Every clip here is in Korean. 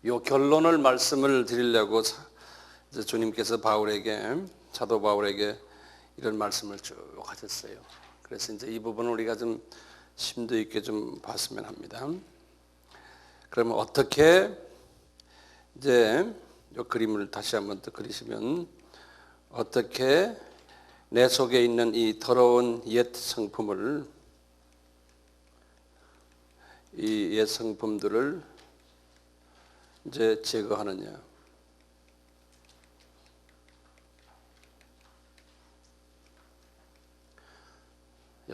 요 결론을 말씀을 드리려고 이제 주님께서 사도 바울에게 이런 말씀을 쭉 하셨어요. 그래서 이제 이 부분을 우리가 좀 심도 있게 좀 봤으면 합니다. 그러면 어떻게 이제 이 그림을 다시 한번 또 그리시면 어떻게 내 속에 있는 이 더러운 옛 성품을 이 옛 성품들을 이제 제거하느냐.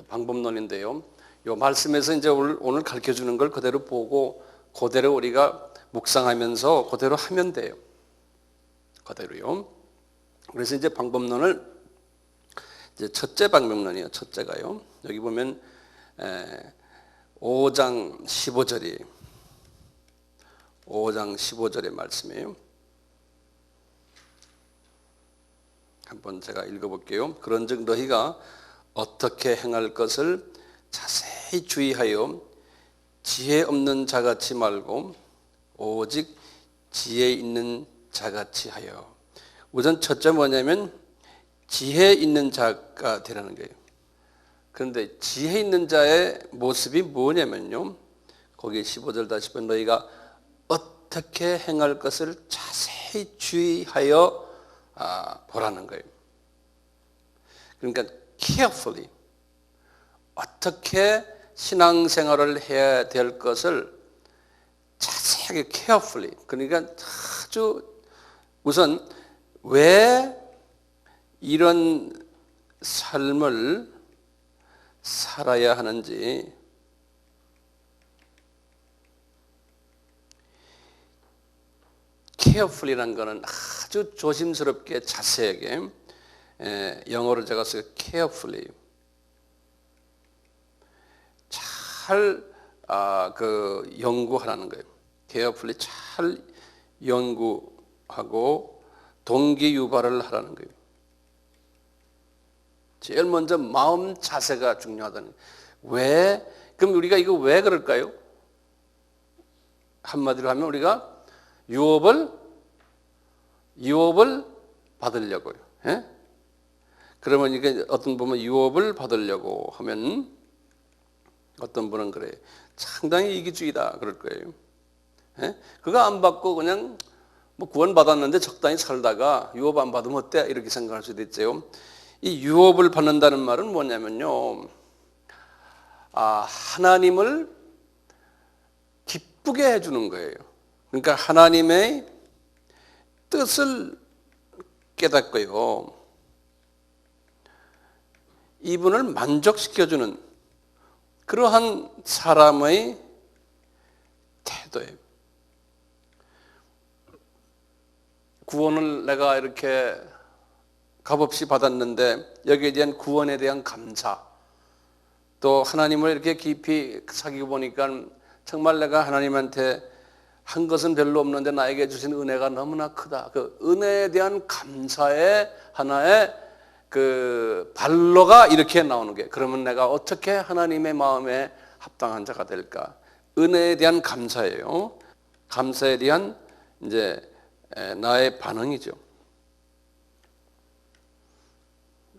방법론인데요. 이 말씀에서 이제 오늘 가르쳐 주는 걸 그대로 보고 그대로 우리가 묵상하면서 그대로 하면 돼요. 그대로요. 그래서 이제 방법론을 이제 첫째 방법론이에요. 첫째가요. 여기 보면 5장 15절의 말씀이에요. 한번 제가 읽어볼게요. 그런즉 너희가 어떻게 행할 것을 자세히 주의하여 지혜 없는 자같이 말고 오직 지혜 있는 자같이 하여. 우선 첫째 뭐냐면 지혜 있는 자가 되라는 거예요. 그런데 지혜 있는 자의 모습이 뭐냐면요, 거기 15절 다시 보면 너희가 어떻게 행할 것을 자세히 주의하여 보라는 거예요. 그러니까 carefully 어떻게 신앙생활을 해야 될 것을 자세하게 carefully, 그러니까 아주 우선 왜 이런 삶을 살아야 하는지 carefully라는 것은 아주 조심스럽게 자세하게, 영어로 제가 써요 carefully, 잘 연구하라는 거예요. carefully 잘 연구하고 동기 유발을 하라는 거예요. 제일 먼저 마음 자세가 중요하다는 거예요. 왜? 그럼 우리가 이거 왜 그럴까요? 한마디로 하면 우리가 유업을 받으려고요. 예? 그러면 이게 어떤 분은 유업을 받으려고 하면 어떤 분은 그래요. 상당히 이기주의다 그럴 거예요. 예? 그거 안 받고 그냥 뭐 구원 받았는데 적당히 살다가 유업 안 받으면 어때? 이렇게 생각할 수도 있죠. 이 유업을 받는다는 말은 뭐냐면요, 하나님을 기쁘게 해주는 거예요. 그러니까 하나님의 뜻을 깨닫고요, 이분을 만족시켜주는 그러한 사람의 태도예요. 구원을 내가 이렇게 값없이 받았는데 여기에 대한 구원에 대한 감사, 또 하나님을 이렇게 깊이 사귀고 보니까 정말 내가 하나님한테 한 것은 별로 없는데 나에게 주신 은혜가 너무나 크다. 그 은혜에 대한 감사의 하나의 그 발로가 이렇게 나오는 게, 그러면 내가 어떻게 하나님의 마음에 합당한 자가 될까? 은혜에 대한 감사예요. 감사에 대한 이제 나의 반응이죠.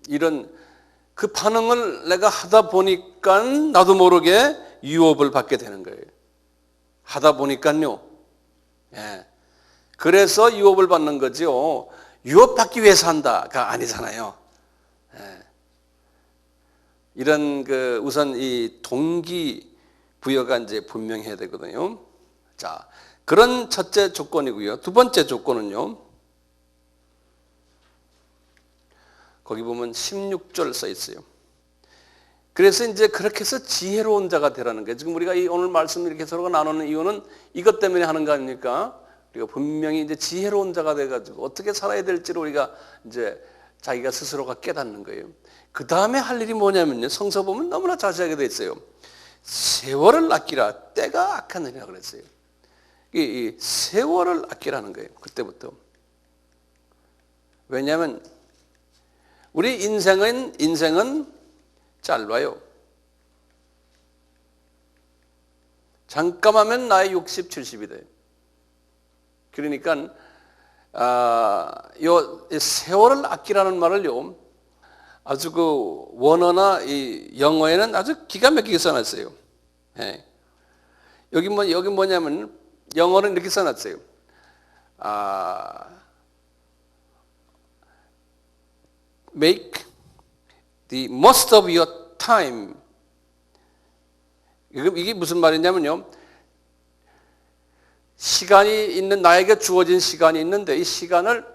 이런 그 반응을 내가 하다 보니까 나도 모르게 유업을 받게 되는 거예요. 하다 보니까요. 예. 그래서 유업을 받는 거죠. 유업 받기 위해서 한다가 아니잖아요. 예. 이런 우선 이 동기 부여가 이제 분명해야 되거든요. 자, 그런 첫째 조건이고요. 두 번째 조건은요, 거기 보면 16절 써 있어요. 그래서 이제 그렇게 해서 지혜로운 자가 되라는 거예요. 지금 우리가 오늘 말씀 이렇게 서로가 나누는 이유는 이것 때문에 하는 거 아닙니까? 우리가 분명히 이제 지혜로운 자가 돼가지고 어떻게 살아야 될지를 우리가 이제 자기가 스스로가 깨닫는 거예요. 그 다음에 할 일이 뭐냐면요, 성서 보면 너무나 자세하게 돼 있어요. 세월을 아끼라, 때가 악하느니라 그랬어요. 이 세월을 아끼라는 거예요. 그때부터. 왜냐하면 우리 인생은 짧아요. 잠깐 하면 나의 60, 70이 돼요. 그러니까 요 세월을 아끼라는 말을요, 아주 그 원어나 이 영어에는 아주 기가 막히게 써놨어요. 예. 여기 뭐냐면 영어는 이렇게 써놨어요. Make the most of your time. 이게 무슨 말이냐면요, 시간이 있는, 나에게 주어진 시간이 있는데 이 시간을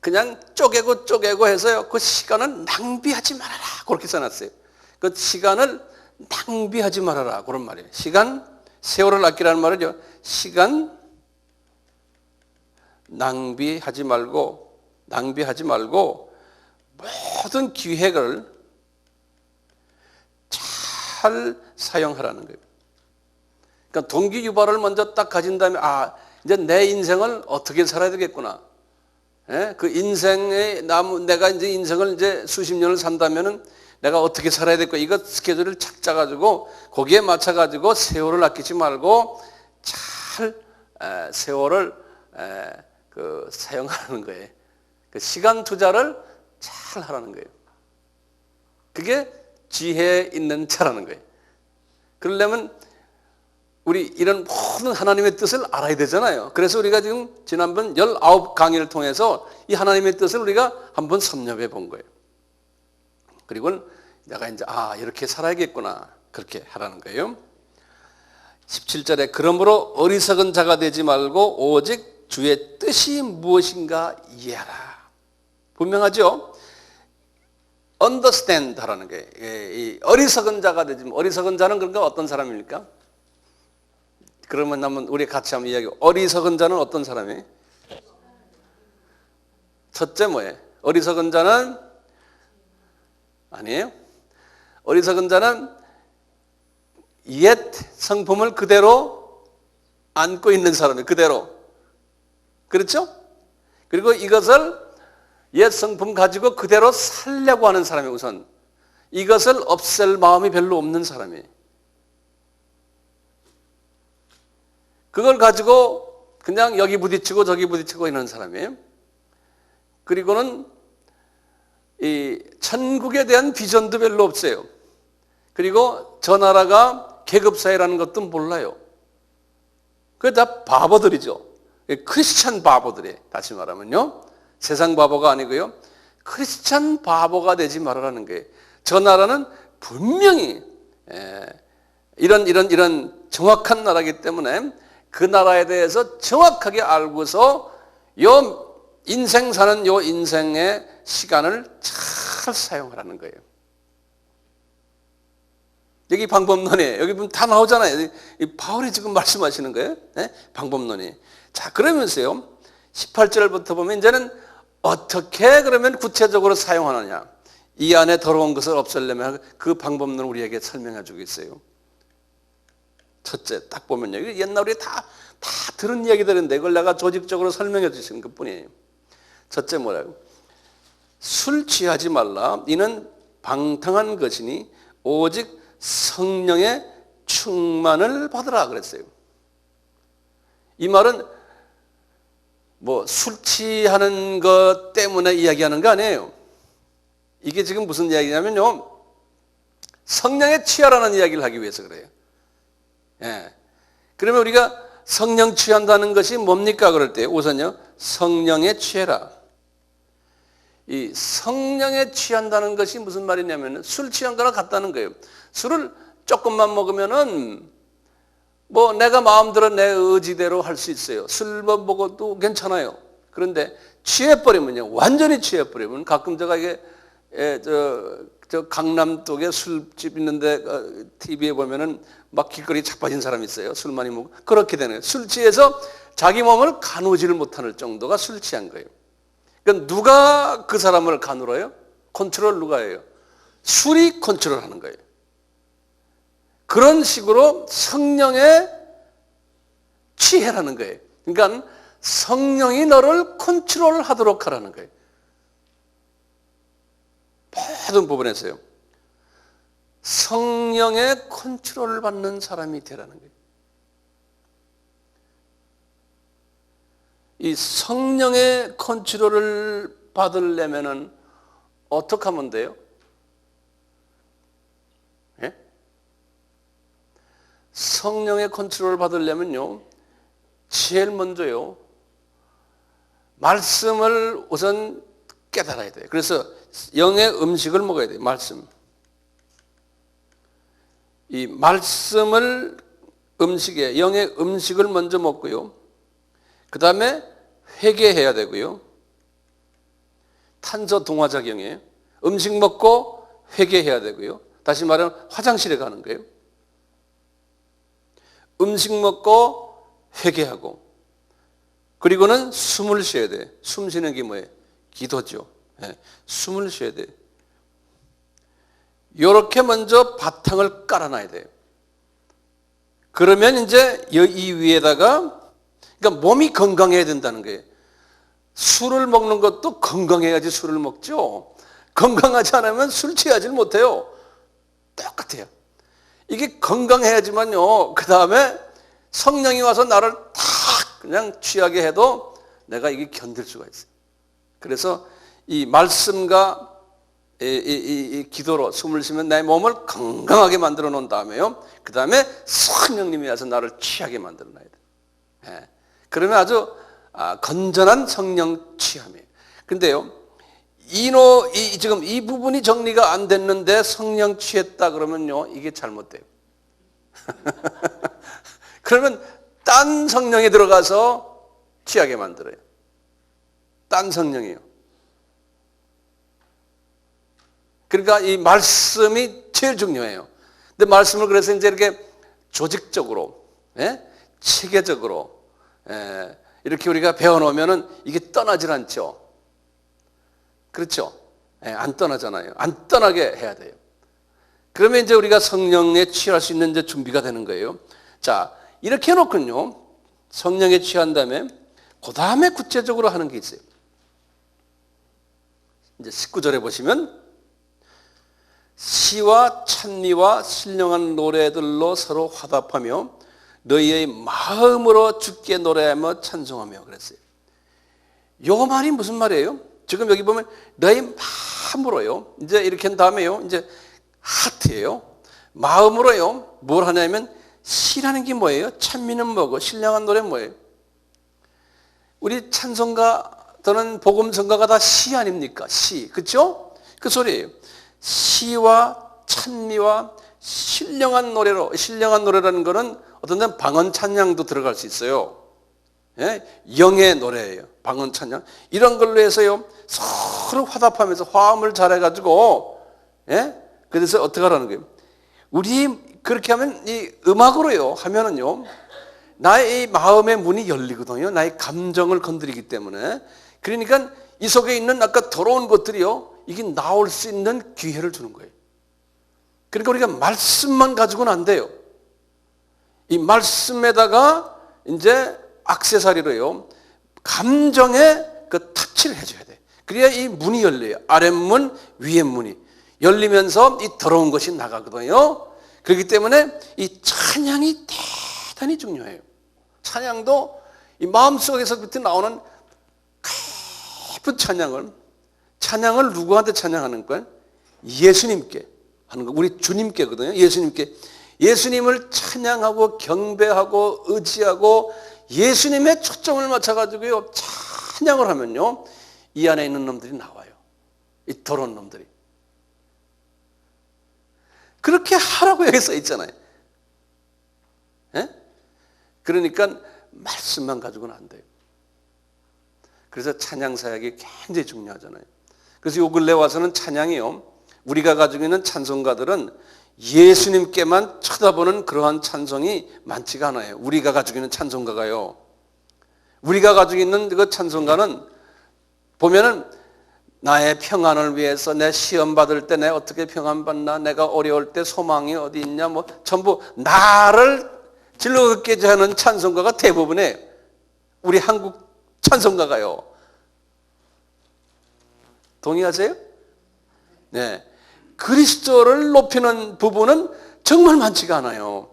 그냥 쪼개고 해서요, 그 시간을 낭비하지 말아라, 그렇게 써놨어요. 그 시간을 낭비하지 말아라, 그런 말이에요. 세월을 아끼라는 말은요, 시간 낭비하지 말고 모든 기획을 잘 사용하라는 거예요. 그러니까 동기 유발을 먼저 딱 가진 다음에 이제 내 인생을 어떻게 살아야 되겠구나. 예? 그 내가 이제 인생을 이제 수십 년을 산다면은 내가 어떻게 살아야 될까? 이거 스케줄을 착 짜가지고 거기에 맞춰가지고 세월을 아끼지 말고 잘 세월을 사용하는 거예요. 그 시간 투자를 잘 하라는 거예요. 그게 지혜 있는 자라는 거예요. 그러려면 우리 이런 모든 하나님의 뜻을 알아야 되잖아요. 그래서 우리가 지금 지난번 19강의를 통해서 이 하나님의 뜻을 우리가 한번 섭렵해 본 거예요. 그리고 내가 이제 이렇게 살아야겠구나, 그렇게 하라는 거예요. 17절에 그러므로 어리석은 자가 되지 말고 오직 주의 뜻이 무엇인가 이해하라. 분명하죠? understand 하라는 거예요. 이 어리석은 자가 되지, 어리석은 자는 그러니까 어떤 사람입니까? 그러면 한번 우리 같이 한번 이야기. 어리석은 자는 어떤 사람이에요? 첫째 뭐예요? 어리석은 자는 아니에요. 어리석은 자는 옛 성품을 그대로 안고 있는 사람이에요. 그대로. 그렇죠? 그리고 이것을 옛 성품 가지고 그대로 살려고 하는 사람이 우선. 이것을 없앨 마음이 별로 없는 사람이에요. 그걸 가지고 그냥 여기 부딪히고 저기 부딪히고 있는 사람이에요. 그리고는 이 천국에 대한 비전도 별로 없어요. 그리고 저 나라가 계급사회라는 것도 몰라요. 그게 다 바보들이죠. 크리스찬 바보들이에요. 다시 말하면요, 세상 바보가 아니고요, 크리스찬 바보가 되지 말아라는 거예요. 저 나라는 분명히 이런 정확한 나라이기 때문에 그 나라에 대해서 정확하게 알고서 인생 사는 인생의 시간을 잘 사용하라는 거예요. 여기 방법론이에요. 여기 보면 다 나오잖아요. 이 바울이 지금 말씀하시는 거예요. 네? 방법론이. 자, 그러면서요, 18절부터 보면 이제는 어떻게 그러면 구체적으로 사용하느냐. 이 안에 더러운 것을 없애려면 그 방법론을 우리에게 설명해 주고 있어요. 첫째, 딱 보면요. 옛날 우리 다 들은 이야기들인데 이걸 내가 조직적으로 설명해 주시는 것 뿐이에요. 첫째 뭐라고? 술 취하지 말라. 이는 방탕한 것이니 오직 성령의 충만을 받으라 그랬어요. 이 말은 술 취하는 것 때문에 이야기하는 거 아니에요. 이게 지금 무슨 이야기냐면요, 성령에 취하라는 이야기를 하기 위해서 그래요. 예. 그러면 우리가 성령 취한다는 것이 뭡니까? 그럴 때 우선요, 성령에 취해라. 이 성령에 취한다는 것이 무슨 말이냐면 술 취한 거랑 같다는 거예요. 술을 조금만 먹으면은 내가 마음대로 내 의지대로 할 수 있어요. 술 먹어도 괜찮아요. 그런데 취해버리면요, 완전히 취해버리면, 가끔 제가 이게 저 강남 쪽에 술집 있는데 TV에 보면은 막 길거리 자빠진 사람이 있어요. 술 많이 먹고. 그렇게 되는 거예요. 술 취해서 자기 몸을 가누지를 못할 정도가 술 취한 거예요. 그러니까 누가 그 사람을 가누어요? 컨트롤 누가 해요? 술이 컨트롤하는 거예요. 그런 식으로 성령에 취해라는 거예요. 그러니까 성령이 너를 컨트롤하도록 하라는 거예요. 모든 부분에서요. 성령의 컨트롤을 받는 사람이 되라는 거예요. 이 성령의 컨트롤을 받으려면은 어떻게 하면 돼요? 예? 성령의 컨트롤을 받으려면요, 제일 먼저요, 말씀을 우선 깨달아야 돼요. 그래서 영의 음식을 먹어야 돼요. 말씀. 이 말씀을 음식에, 영의 음식을 먼저 먹고요, 그 다음에 회개해야 되고요. 탄저 동화작용에 음식 먹고 회개해야 되고요. 다시 말하면 화장실에 가는 거예요. 음식 먹고 회개하고, 그리고는 숨을 쉬어야 돼. 숨 쉬는 게 뭐예요? 기도죠. 네. 숨을 쉬어야 돼. 이렇게 먼저 바탕을 깔아놔야 돼요. 그러면 이제 이 위에다가, 그러니까 몸이 건강해야 된다는 거예요. 술을 먹는 것도 건강해야지 술을 먹죠. 건강하지 않으면 술 취하지 못해요. 똑같아요. 이게 건강해야지만요, 그 다음에 성령이 와서 나를 탁 그냥 취하게 해도 내가 이게 견딜 수가 있어요. 그래서 이 말씀과 이 기도로 숨을 쉬면 내 몸을 건강하게 만들어 놓은 다음에요, 그 다음에 성령님이 와서 나를 취하게 만들어 놔야 돼요. 예. 그러면 아주 건전한 성령 취함이에요. 근데요, 지금 이 부분이 정리가 안 됐는데 성령 취했다 그러면요, 이게 잘못돼요. 그러면 딴 성령이 들어가서 취하게 만들어요. 딴 성령이요. 그러니까 이 말씀이 제일 중요해요. 근데 말씀을 그래서 이제 이렇게 조직적으로, 체계적으로, 이렇게 우리가 배워놓으면은 이게 떠나질 않죠. 그렇죠? 안 떠나잖아요. 안 떠나게 해야 돼요. 그러면 이제 우리가 성령에 취할 수 있는 이제 준비가 되는 거예요. 자, 이렇게 해놓고요, 성령에 취한 다음에 그 다음에 구체적으로 하는 게 있어요. 이제 19절에 보시면, 시와 찬미와 신령한 노래들로 서로 화답하며 너희의 마음으로 주께 노래하며 찬송하며 그랬어요. 요 말이 무슨 말이에요? 지금 여기 보면 너희 마음으로요, 이제 이렇게 한 다음에요, 이제 하트예요. 마음으로요, 뭘 하냐면 시라는 게 뭐예요? 찬미는 뭐고 신령한 노래는 뭐예요? 우리 찬송가 또는 복음성가가 다 시 아닙니까? 시, 그렇죠? 그 소리예요. 시와 찬미와 신령한 노래로, 신령한 노래라는 것은 어떤 데는 방언 찬양도 들어갈 수 있어요. 영의 노래예요. 방언 찬양. 이런 걸로 해서요, 서로 화답하면서 화음을 잘해가지고, 그래서 어떻게 하라는 거예요? 우리 그렇게 하면 이 음악으로요 하면은요, 나의 이 마음의 문이 열리거든요. 나의 감정을 건드리기 때문에. 그러니까 이 속에 있는 아까 더러운 것들이요, 이게 나올 수 있는 기회를 주는 거예요. 그러니까 우리가 말씀만 가지고는 안 돼요. 이 말씀에다가 이제 액세서리로요, 감정에 그 터치를 해줘야 돼. 그래야 이 문이 열려요. 아랫문, 위에문이 열리면서 이 더러운 것이 나가거든요. 그렇기 때문에 이 찬양이 대단히 중요해요. 찬양도 이 마음속에서부터 나오는 깊은 찬양을 누구한테 찬양하는 거예요? 예수님께 하는 거. 우리 주님께거든요. 예수님을 찬양하고 경배하고 의지하고 예수님의 초점을 맞춰가지고요, 찬양을 하면요, 이 안에 있는 놈들이 나와요. 이 더러운 놈들이. 그렇게 하라고 여기 써 있잖아요. 그러니까 말씀만 가지고는 안 돼요. 그래서 찬양 사역이 굉장히 중요하잖아요. 그래서 요 근래 와서는 찬양이요, 우리가 가지고 있는 찬송가들은 예수님께만 쳐다보는 그러한 찬송이 많지가 않아요. 우리가 가지고 있는 찬송가가요, 우리가 가지고 있는 그 찬송가는 보면은 나의 평안을 위해서, 내 시험 받을 때 내가 어떻게 평안 받나, 내가 어려울 때 소망이 어디 있냐, 뭐 전부 나를 즐겁게 하는 찬송가가 대부분이에요. 우리 한국 찬송가가요. 동의하세요? 네. 그리스도를 높이는 부분은 정말 많지가 않아요.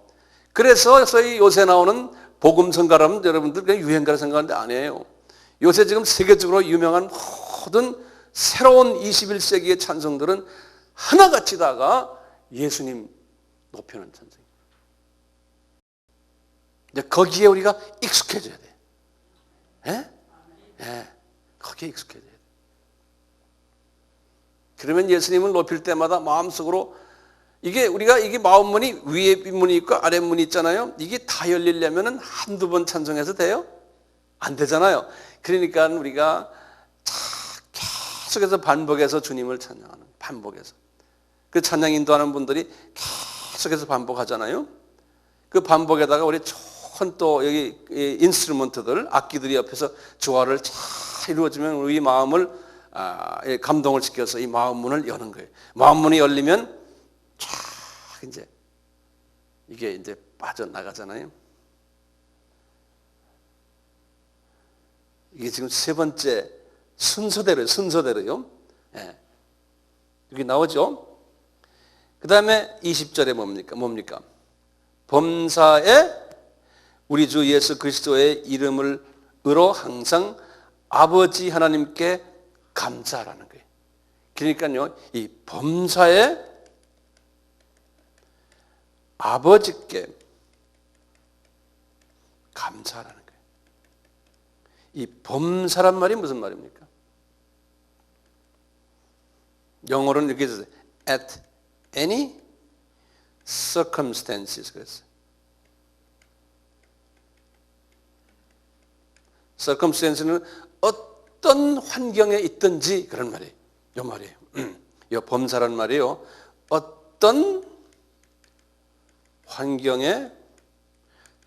그래서 소위 요새 나오는 복음성가라면 여러분들 그냥 유행가라 생각하는데 아니에요. 요새 지금 세계적으로 유명한 모든 새로운 21세기의 찬송들은 하나같이 다가 예수님 높이는 찬송입니다. 이제 거기에 우리가 익숙해져야 돼. 예? 예. 거기에 익숙해져야 돼. 그러면 예수님을 높일 때마다 마음속으로 이게 마음문이 위에 문이 있고 아래 문이 있잖아요. 이게 다 열리려면 한두 번 찬송해서 돼요? 안 되잖아요. 그러니까 우리가 계속해서 반복해서 주님을 찬양하는, 반복해서. 그 찬양 인도하는 분들이 계속해서 반복하잖아요. 그 반복에다가 우리 좋은 또 여기 인스트루먼트들, 악기들이 옆에서 조화를 잘 이루어지면 우리 마음을 감동을 시켜서 이 마음 문을 여는 거예요. 마음 문이 열리면 쫙 이제 이게 이제 빠져나가잖아요. 이게 지금 세 번째 순서대로요. 예. 여기 나오죠. 그 다음에 20절에 뭡니까? 범사에 우리 주 예수 그리스도의 이름을 으로 항상 아버지 하나님께 감사하라는 거예요. 그러니까요, 이 범사에 아버지께 감사하라는 거예요. 이 범사란 말이 무슨 말입니까? 영어로는 이렇게 해서 at any circumstances 그랬어요. circumstance는 어떤 환경에 있든지 그런 말이에요. 이 말이에요. 이 범사란 말이에요. 어떤 환경에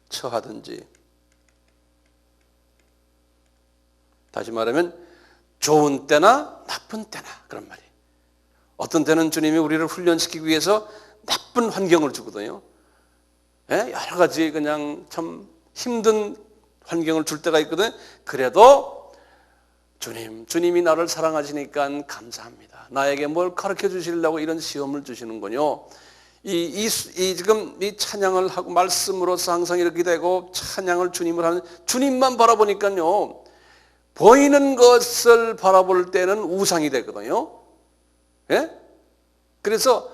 처하든지, 다시 말하면 좋은 때나 나쁜 때나 그런 말이에요. 어떤 때는 주님이 우리를 훈련시키기 위해서 나쁜 환경을 주거든요. 여러 가지 그냥 참 힘든 환경을 줄 때가 있거든요. 그래도 주님이 나를 사랑하시니까 감사합니다. 나에게 뭘 가르쳐 주시려고 이런 시험을 주시는군요. 지금 이 찬양을 하고 말씀으로서 항상 이렇게 되고 찬양을 주님을 하는, 주님만 바라보니까요, 보이는 것을 바라볼 때는 우상이 되거든요. 예? 그래서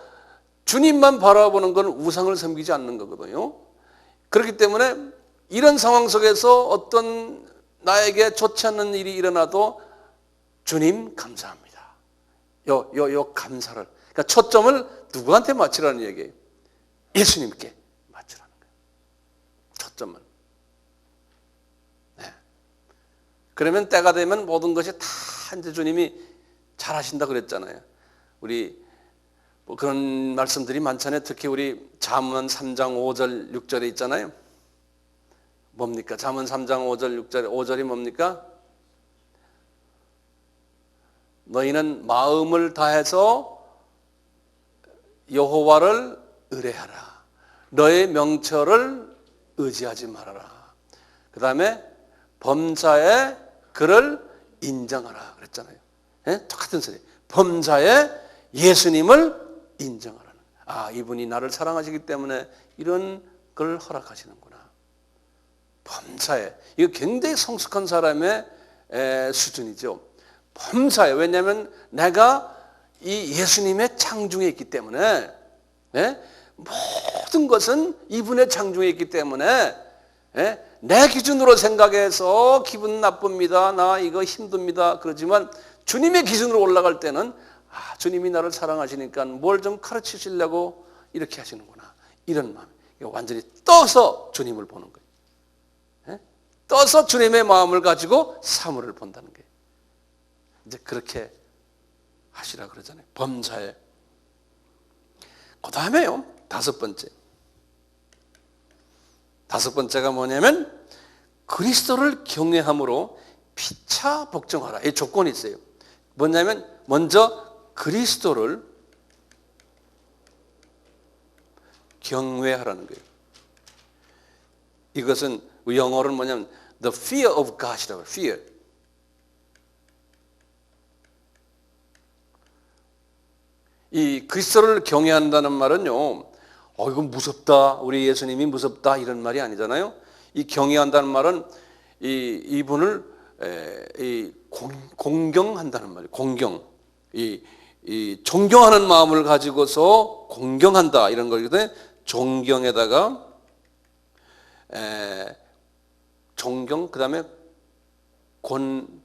주님만 바라보는 건 우상을 섬기지 않는 거거든요. 그렇기 때문에 이런 상황 속에서 어떤 나에게 좋지 않는 일이 일어나도 주님 감사합니다. 요 감사를. 그러니까 초점을 누구한테 맞추라는 얘기예요? 예수님께 맞추라는 거예요. 초점을. 네. 그러면 때가 되면 모든 것이 다 이제 주님이 잘하신다 그랬잖아요. 우리 뭐 그런 말씀들이 많잖아요. 특히 우리 잠언 3장 5절 6절에 있잖아요. 뭡니까? 잠언 3장 5절 6절 5절이 뭡니까? 너희는 마음을 다해서 여호와를 의뢰하라. 너의 명철을 의지하지 말아라. 그 다음에 범사에 그를 인정하라 그랬잖아요. 네? 똑같은 소리. 범사에 예수님을 인정하라는. 이분이 나를 사랑하시기 때문에 이런 걸 허락하시는구나. 범사에. 이거 굉장히 성숙한 사람의 수준이죠. 범사에. 왜냐하면 내가 이 예수님의 창중에 있기 때문에, 모든 것은 이분의 창중에 있기 때문에, 내 기준으로 생각해서 기분 나쁩니다. 나 이거 힘듭니다. 그러지만 주님의 기준으로 올라갈 때는 주님이 나를 사랑하시니까 뭘 좀 가르치시려고 이렇게 하시는구나. 이런 마음. 완전히 떠서 주님을 보는 거예요. 떠서 주님의 마음을 가지고 사물을 본다는 거예요. 이제 그렇게 하시라 그러잖아요. 범사에. 그 다음에요. 다섯 번째가 뭐냐면 그리스도를 경외함으로 피차 복종하라. 이 조건이 있어요. 뭐냐면 먼저 그리스도를 경외하라는 거예요. 이것은 영어로는 뭐냐면 the fear of God이라고 해요. fear. 이 그리스도를 경외한다는 말은요, 이건 무섭다, 우리 예수님이 무섭다 이런 말이 아니잖아요. 이 경외한다는 말은 이분을 이 공경한다는 말이에요. 공경. 이 존경하는 마음을 가지고서 공경한다 이런 거거든요. 존경에다가 존경 그다음에 공경,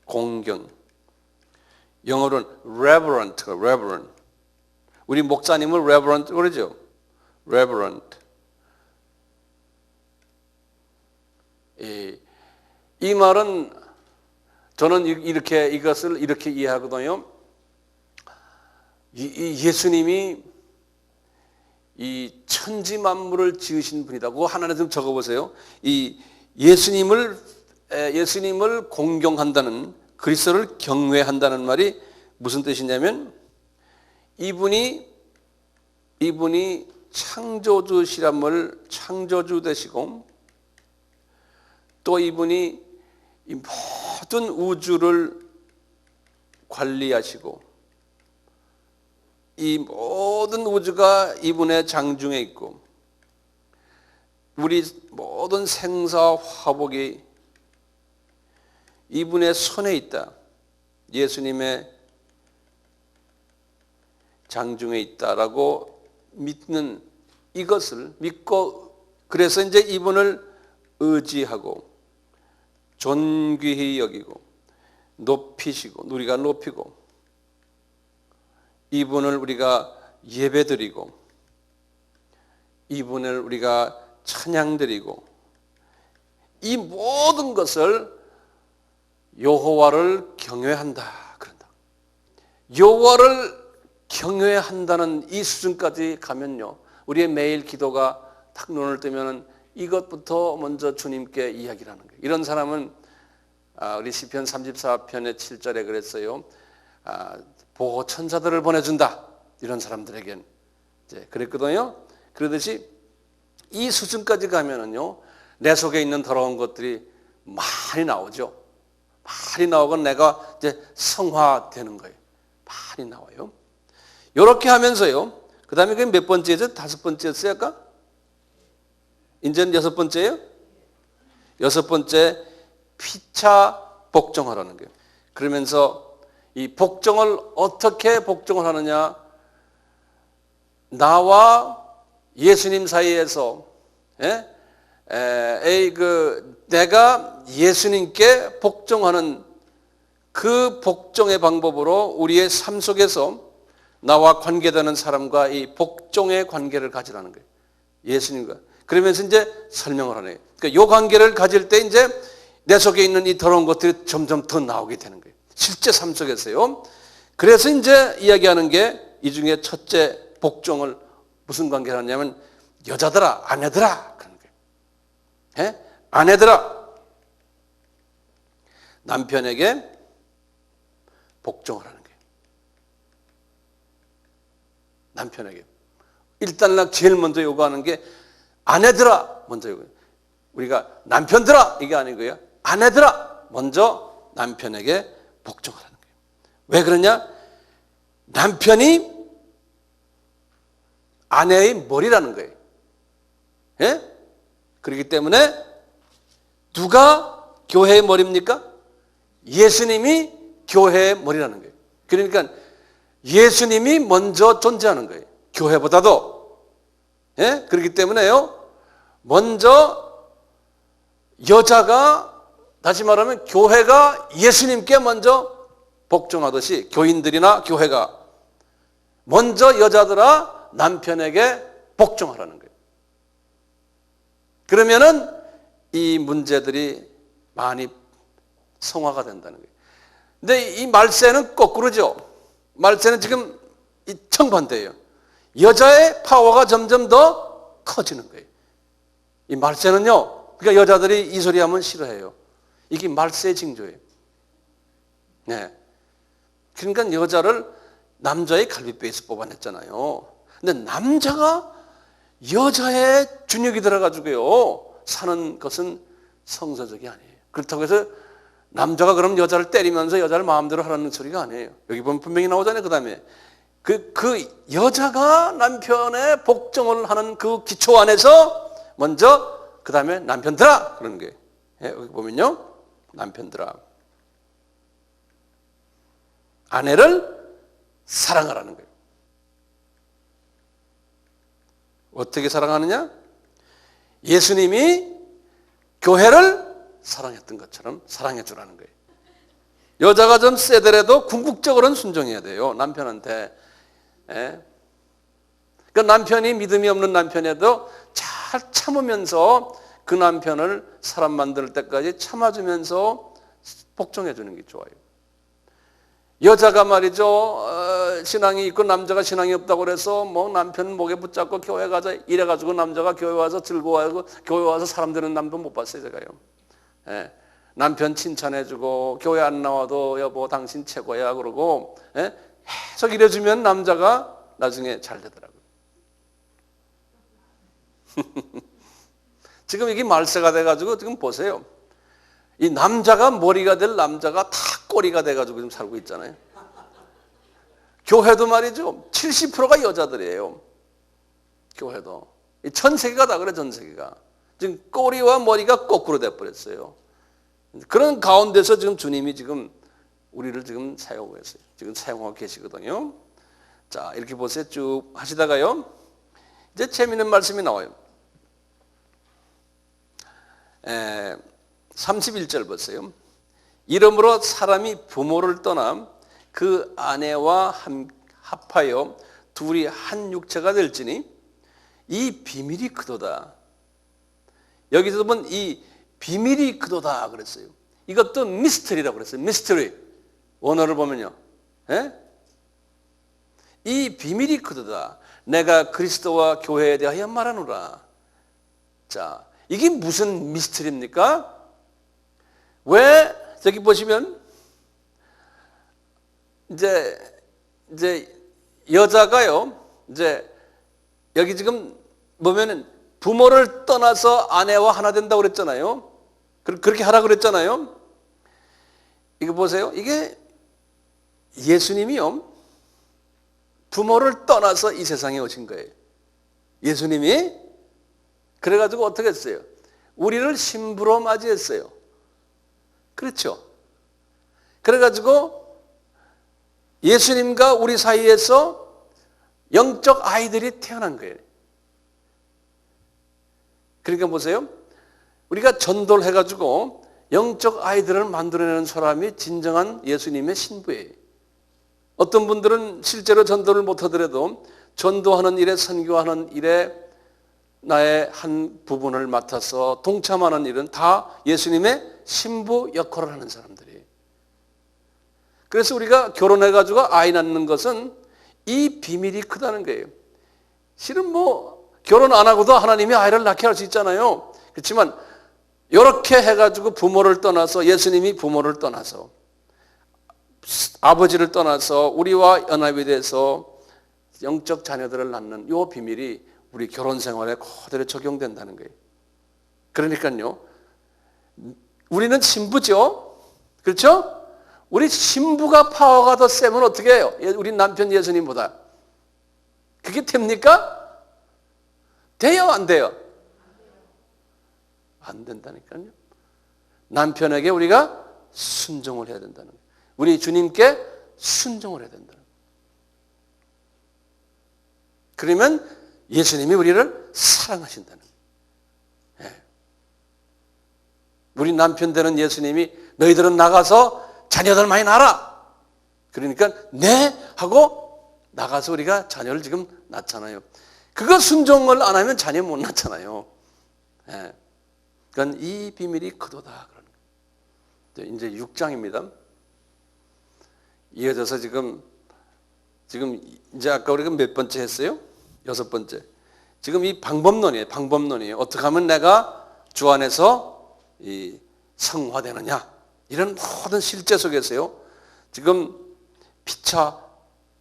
공경. 영어로는 reverent. 우리 목사님을 reverent 그러죠. reverent. 이 말은 저는 이것을 이렇게 이해하거든요. 예수님이 이 천지 만물을 지으신 분이다. 그거 하나는 좀 적어보세요. 이 예수님을 공경한다는, 그리스도를 경외한다는 말이 무슨 뜻이냐면 이분이 창조주시람을 창조주 되시고 또 이분이 이 모든 우주를 관리하시고 이 모든 우주가 이분의 장중에 있고 우리 모든 생사 화복이 이분의 손에 있다. 예수님의 장중에 있다라고 믿는 이것을 믿고 그래서 이제 이분을 의지하고 존귀히 여기고 높이시고 우리가 높이고 이분을 우리가 예배드리고 이분을 우리가 찬양드리고 이 모든 것을 여호와를 경외한다 그런다. 여호와를 경외한다는 이 수준까지 가면요, 우리의 매일 기도가 탁 눈을 뜨면은 이것부터 먼저 주님께 이야기를 하는 거예요. 이런 사람은 우리 시편 34편의 7절에 그랬어요. 보호 천사들을 보내준다. 이런 사람들에겐 이제 그랬거든요. 그러듯이 이 수준까지 가면은요, 내 속에 있는 더러운 것들이 많이 나오죠. 많이 나오고 내가 이제 성화되는 거예요. 많이 나와요. 이렇게 하면서요. 그 다음에 그게 몇 번째죠? 5번째였어요, 아까? 이제는 6번째예요? 6번째, 피차 복종하라는 거예요. 그러면서 이 복종을 어떻게 복종을 하느냐? 나와 예수님 사이에서 내가 예수님께 복종하는 그 복종의 방법으로 우리의 삶 속에서 나와 관계되는 사람과 이 복종의 관계를 가지라는 거예요. 예수님과. 그러면서 이제 설명을 하네요. 그러니까 이 관계를 가질 때 이제 내 속에 있는 이 더러운 것들이 점점 더 나오게 되는 거예요. 실제 삶 속에서요. 그래서 이제 이야기하는 게 이 중에 첫째 복종을 무슨 관계를 하냐면 여자들아, 아내들아 그런 거예요. 아내들아, 남편에게 복종을 하는 거예요. 남편에게. 일단 제일 먼저 요구하는 게 아내들아 먼저 요구해요. 우리가 남편들아 이게 아니고요. 아내들아 먼저 남편에게 복종을 하는 거예요. 왜 그러냐? 남편이 아내의 머리라는 거예요. 그렇기 때문에 누가 교회의 머리입니까? 예수님이 교회의 머리라는 거예요. 그러니까 예수님이 먼저 존재하는 거예요. 교회보다도. 그렇기 때문에요. 먼저 여자가 다시 말하면 교회가 예수님께 먼저 복종하듯이 교인들이나 교회가 먼저 여자들아 남편에게 복종하라는 거예요. 그러면은 이 문제들이 많이 성화가 된다는 거예요. 근데 이 말세는 거꾸로죠. 말세는 지금 이 정반대예요. 여자의 파워가 점점 더 커지는 거예요. 이 말세는요. 그러니까 여자들이 이 소리 하면 싫어해요. 이게 말세의 징조예요. 네. 그러니까 여자를 남자의 갈비뼈에서 뽑아냈잖아요. 근데 남자가 여자의 준역이 들어가지고요 사는 것은 성서적이 아니에요. 그렇다고 해서 남자가 그럼 여자를 때리면서 여자를 마음대로 하라는 소리가 아니에요. 여기 보면 분명히 나오잖아요. 그 다음에 그 여자가 남편의 복종을 하는 그 기초 안에서 먼저 그 다음에 남편들아 그러는 거예요. 여기 보면요. 남편들아, 아내를 사랑하라는 거예요. 어떻게 사랑하느냐? 예수님이 교회를 사랑했던 것처럼 사랑해 주라는 거예요. 여자가 좀 세더라도 궁극적으로는 순종해야 돼요. 남편한테. 그 남편이 믿음이 없는 남편에도 잘 참으면서 그 남편을 사람 만들 때까지 참아주면서 복종해 주는 게 좋아요. 여자가 말이죠, 신앙이 있고 남자가 신앙이 없다고 그래서 뭐 남편 목에 붙잡고 교회 가자 이래가지고 남자가 교회 와서 즐거워하고 교회 와서 사람 되는 남편 못 봤어요, 제가요. 남편 칭찬해주고 교회 안 나와도 여보 당신 최고야 그러고 계속 이래주면 남자가 나중에 잘 되더라고요. 지금 이게 말세가 돼가지고 지금 보세요. 이 남자가 머리가 될 남자가 다 꼬리가 돼가지고 지금 살고 있잖아요. 교회도 말이죠. 70%가 여자들이에요. 교회도. 전 세계가 다 그래, 전 세계가. 지금 꼬리와 머리가 거꾸로 돼버렸어요. 그런 가운데서 지금 주님이 지금 우리를 지금 사용하고 있어요. 지금 사용하고 계시거든요. 자, 이렇게 보세요. 쭉 하시다가요. 이제 재미있는 말씀이 나와요. 31절 보세요. 이러므로 사람이 부모를 떠나 그 아내와 합하여 둘이 한 육체가 될지니 이 비밀이 크도다. 여기서 보면 이 비밀이 크도다 그랬어요. 이것도 미스터리라고 그랬어요. 미스터리. 원어를 보면요. 이 비밀이 크도다. 내가 그리스도와 교회에 대하여 말하노라. 자, 이게 무슨 미스터리입니까? 왜 저기 보시면 이제 여자가요. 이제 여기 지금 보면은 부모를 떠나서 아내와 하나 된다고 그랬잖아요. 그렇게 하라 그랬잖아요. 이거 보세요. 이게 예수님이요. 부모를 떠나서 이 세상에 오신 거예요. 예수님이 그래가지고 어떻게 했어요? 우리를 신부로 맞이했어요. 그렇죠? 그래가지고 예수님과 우리 사이에서 영적 아이들이 태어난 거예요. 그러니까 보세요. 우리가 전도를 해가지고 영적 아이들을 만들어내는 사람이 진정한 예수님의 신부예요. 어떤 분들은 실제로 전도를 못하더라도 전도하는 일에 선교하는 일에 나의 한 부분을 맡아서 동참하는 일은 다 예수님의 신부 역할을 하는 사람들이에요. 그래서 우리가 결혼해가지고 아이 낳는 것은 이 비밀이 크다는 거예요. 실은 뭐 결혼 안 하고도 하나님이 아이를 낳게 할 수 있잖아요. 그렇지만 이렇게 해가지고 부모를 떠나서 예수님이 부모를 떠나서 아버지를 떠나서 우리와 연합이 돼서 영적 자녀들을 낳는 이 비밀이 우리 결혼 생활에 그대로 적용된다는 거예요. 그러니까요. 우리는 신부죠. 그렇죠? 우리 신부가 파워가 더 세면 어떻게 해요? 우리 남편 예수님보다. 그게 됩니까? 돼요? 안 돼요? 안 된다니까요. 남편에게 우리가 순종을 해야 된다는 거예요. 우리 주님께 순종을 해야 된다는 거예요. 그러면 예수님이 우리를 사랑하신다는 거예요. 우리 남편 되는 예수님이 너희들은 나가서 자녀들 많이 낳아라. 그러니까 네 하고 나가서 우리가 자녀를 지금 낳잖아요. 그거 순종을 안 하면 자녀 못 낳잖아요. 그러니까 이 비밀이 크도다. 이제 6장입니다. 이어져서 지금 이제 아까 우리가 몇 번째 했어요? 6번째. 지금 이 방법론이에요. 어떻게 하면 내가 주 안에서 이 성화되느냐. 이런 모든 실제 속에서요. 지금 피차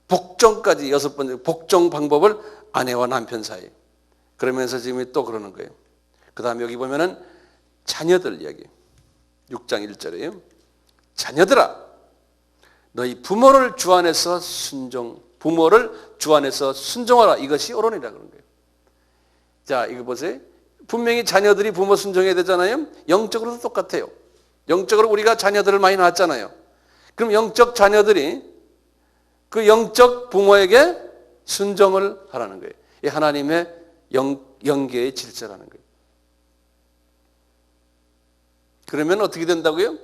복종까지 6번째 복종 방법을 아내와 남편 사이. 그러면서 지금 또 그러는 거예요. 그 다음에 여기 보면은 자녀들 이야기. 6장 1절에요. 자녀들아, 너희 부모를 주 안에서 순종하라. 이것이 옳으니라 그런 거예요. 자, 이거 보세요. 분명히 자녀들이 부모 순종해야 되잖아요. 영적으로도 똑같아요. 영적으로 우리가 자녀들을 많이 낳았잖아요. 그럼 영적 자녀들이 그 영적 부모에게 순종을 하라는 거예요. 이 하나님의 영계의 질서라는 거예요. 그러면 어떻게 된다고요?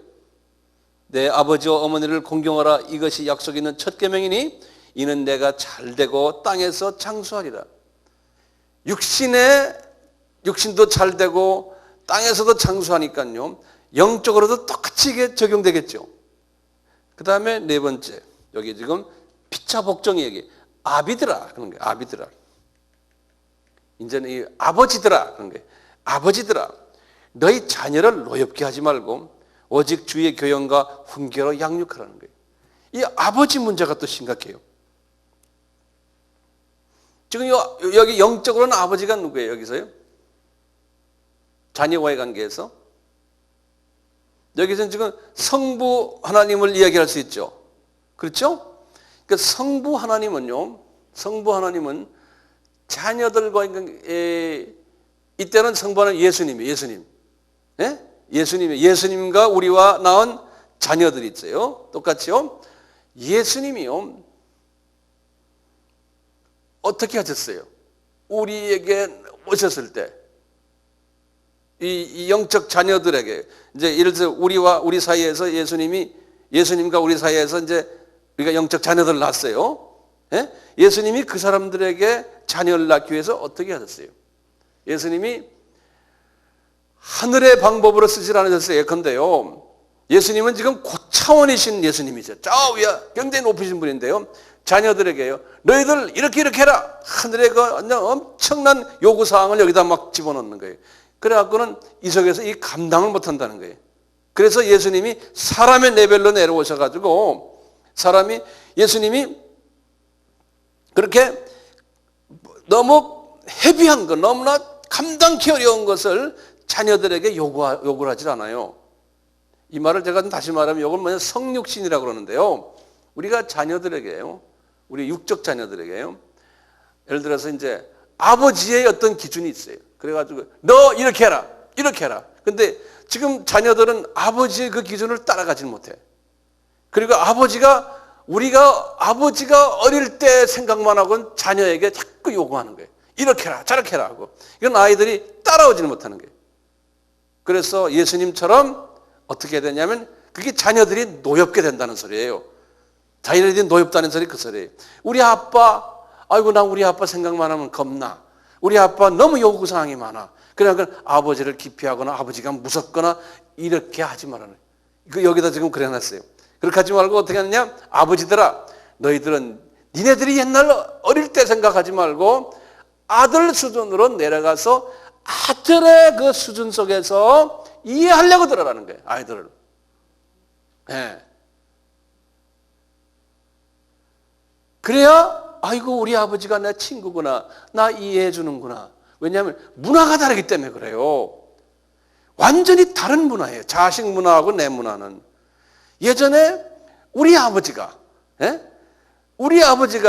내 아버지와 어머니를 공경하라. 이것이 약속 있는 첫 계명이니 이는 내가 잘되고 땅에서 장수하리라. 육신도 잘되고 땅에서도 장수하니까요. 영적으로도 똑같이 이게 적용되겠죠. 그 다음에 네 번째, 여기 지금 피차 복종이 얘기, 아비들아 그런 거예요. 아비들아. 이제는 이 아버지들아 그런 거예요. 아버지들아, 너희 자녀를 노엽게 하지 말고 오직 주의 교養과 훈계로 양육하라는 거예요. 이 아버지 문제가 또 심각해요. 지금 여기 영적으로는 아버지가 누구예요? 여기서요? 자녀와의 관계에서? 여기서는 지금 성부 하나님을 이야기할 수 있죠. 그렇죠? 그러니까 성부 하나님은 자녀들과 이때는 성부 하나님 예수님. 예? 예수님과 우리와 낳은 자녀들이 있어요. 똑같이요. 예수님이요. 어떻게 하셨어요? 우리에게 오셨을 때, 이 영적 자녀들에게, 이제 예를 들어서 우리 사이에서 예수님과 우리 사이에서 이제 우리가 영적 자녀들을 낳았어요. 예? 예수님이 그 사람들에게 자녀를 낳기 위해서 어떻게 하셨어요? 예수님이 하늘의 방법으로 쓰질 않으셨어요. 예컨대요. 예수님은 지금 고차원이신 예수님이죠. 저 위에 굉장히 높으신 분인데요. 자녀들에게요. 너희들 이렇게 해라. 하늘의 그 엄청난 요구사항을 여기다 막 집어넣는 거예요. 그래갖고는 이 속에서 이 감당을 못한다는 거예요. 그래서 예수님이 사람의 레벨로 내려오셔가지고 예수님이 그렇게 너무 헤비한 거, 너무나 감당하기 어려운 것을 자녀들에게 요구를 하질 않아요. 이 말을 제가 다시 말하면 이건 뭐냐 성육신이라고 그러는데요. 우리가 자녀들에게요. 우리 육적 자녀들에게요. 예를 들어서 이제 아버지의 어떤 기준이 있어요. 그래가지고 너 이렇게 해라. 근데 지금 자녀들은 아버지의 그 기준을 따라가지 못해. 그리고 우리가 아버지가 어릴 때 생각만 하고는 자녀에게 자꾸 요구하는 거예요. 이렇게 해라, 저렇게 해라 하고. 이건 아이들이 따라오지는 못하는 거예요. 그래서 예수님처럼 어떻게 해야 되냐면 그게 자녀들이 노엽게 된다는 소리예요. 자녀들이 노엽다는 소리 그 소리예요. 우리 아빠, 아이고 나 우리 아빠 생각만 하면 겁나. 우리 아빠 너무 요구사항이 많아. 그러니까 아버지를 기피하거나 아버지가 무섭거나 이렇게 하지 말라는 거예요. 여기다 지금 그려놨어요. 그렇게 하지 말고 어떻게 하느냐? 아버지들아, 너희들은 니네들이 옛날 어릴 때 생각하지 말고 아들 수준으로 내려가서 아들의 그 수준 속에서 이해하려고 들어라는 거예요. 아이들을. 네. 그래야 아이고 우리 아버지가 내 친구구나. 나 이해해 주는구나. 왜냐하면 문화가 다르기 때문에 그래요. 완전히 다른 문화예요. 자식 문화하고 내 문화는. 예전에 우리 아버지가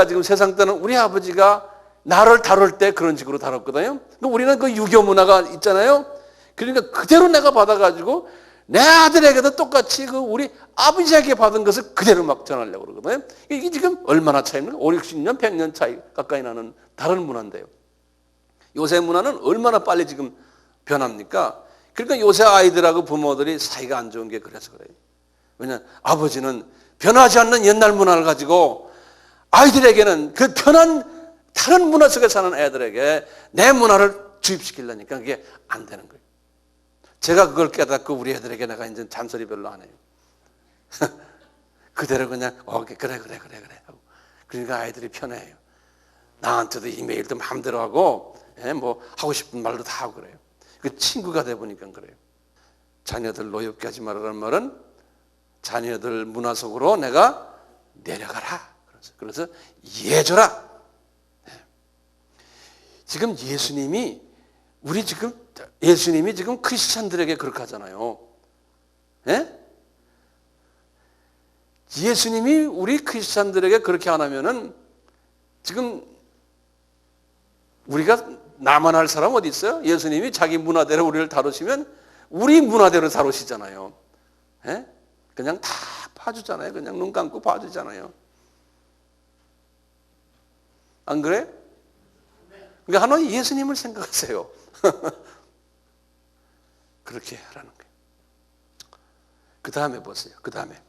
지금 세상 때는 우리 아버지가 나를 다룰 때 그런 식으로 다뤘거든요. 우리는 그 유교 문화가 있잖아요. 그러니까 그대로 내가 받아가지고 내 아들에게도 똑같이 그 우리 아버지에게 받은 것을 그대로 막 전하려고 그러거든요. 이게 지금 얼마나 차이입니까? 5, 60년, 100년 차이 가까이 나는 다른 문화인데요. 요새 문화는 얼마나 빨리 지금 변합니까? 그러니까 요새 아이들하고 부모들이 사이가 안 좋은 게 그래서 그래요. 왜냐하면 아버지는 변하지 않는 옛날 문화를 가지고 아이들에게는 그 변한 다른 문화 속에 사는 애들에게 내 문화를 주입시키려니까 그게 안 되는 거예요. 제가 그걸 깨닫고 우리 애들에게 내가 이제 잔소리 별로 안 해요. 그대로 그냥 그래 하고. 그러니까 아이들이 편해요. 나한테도 이메일도 마음대로 하고 뭐 하고 싶은 말도 다 하고 그래요. 그 친구가 돼 보니까 그래요. 자녀들 노엽게 하지 말라는 말은 자녀들 문화 속으로 내가 내려가라. 그래서 이해해줘라. 지금 예수님이 지금 크리스찬들에게 그렇게 하잖아요. 예수님이 우리 크리스찬들에게 그렇게 안 하면은 지금 우리가 나만 할 사람 어디 있어요? 예수님이 자기 문화대로 우리를 다루시면 우리 문화대로 다루시잖아요. 예? 그냥 다 봐주잖아요. 그냥 눈 감고 봐주잖아요. 안 그래? 그러니까 하나님 예수님을 생각하세요. 그렇게 하라는 거예요. 그 다음에 보세요. 그 다음에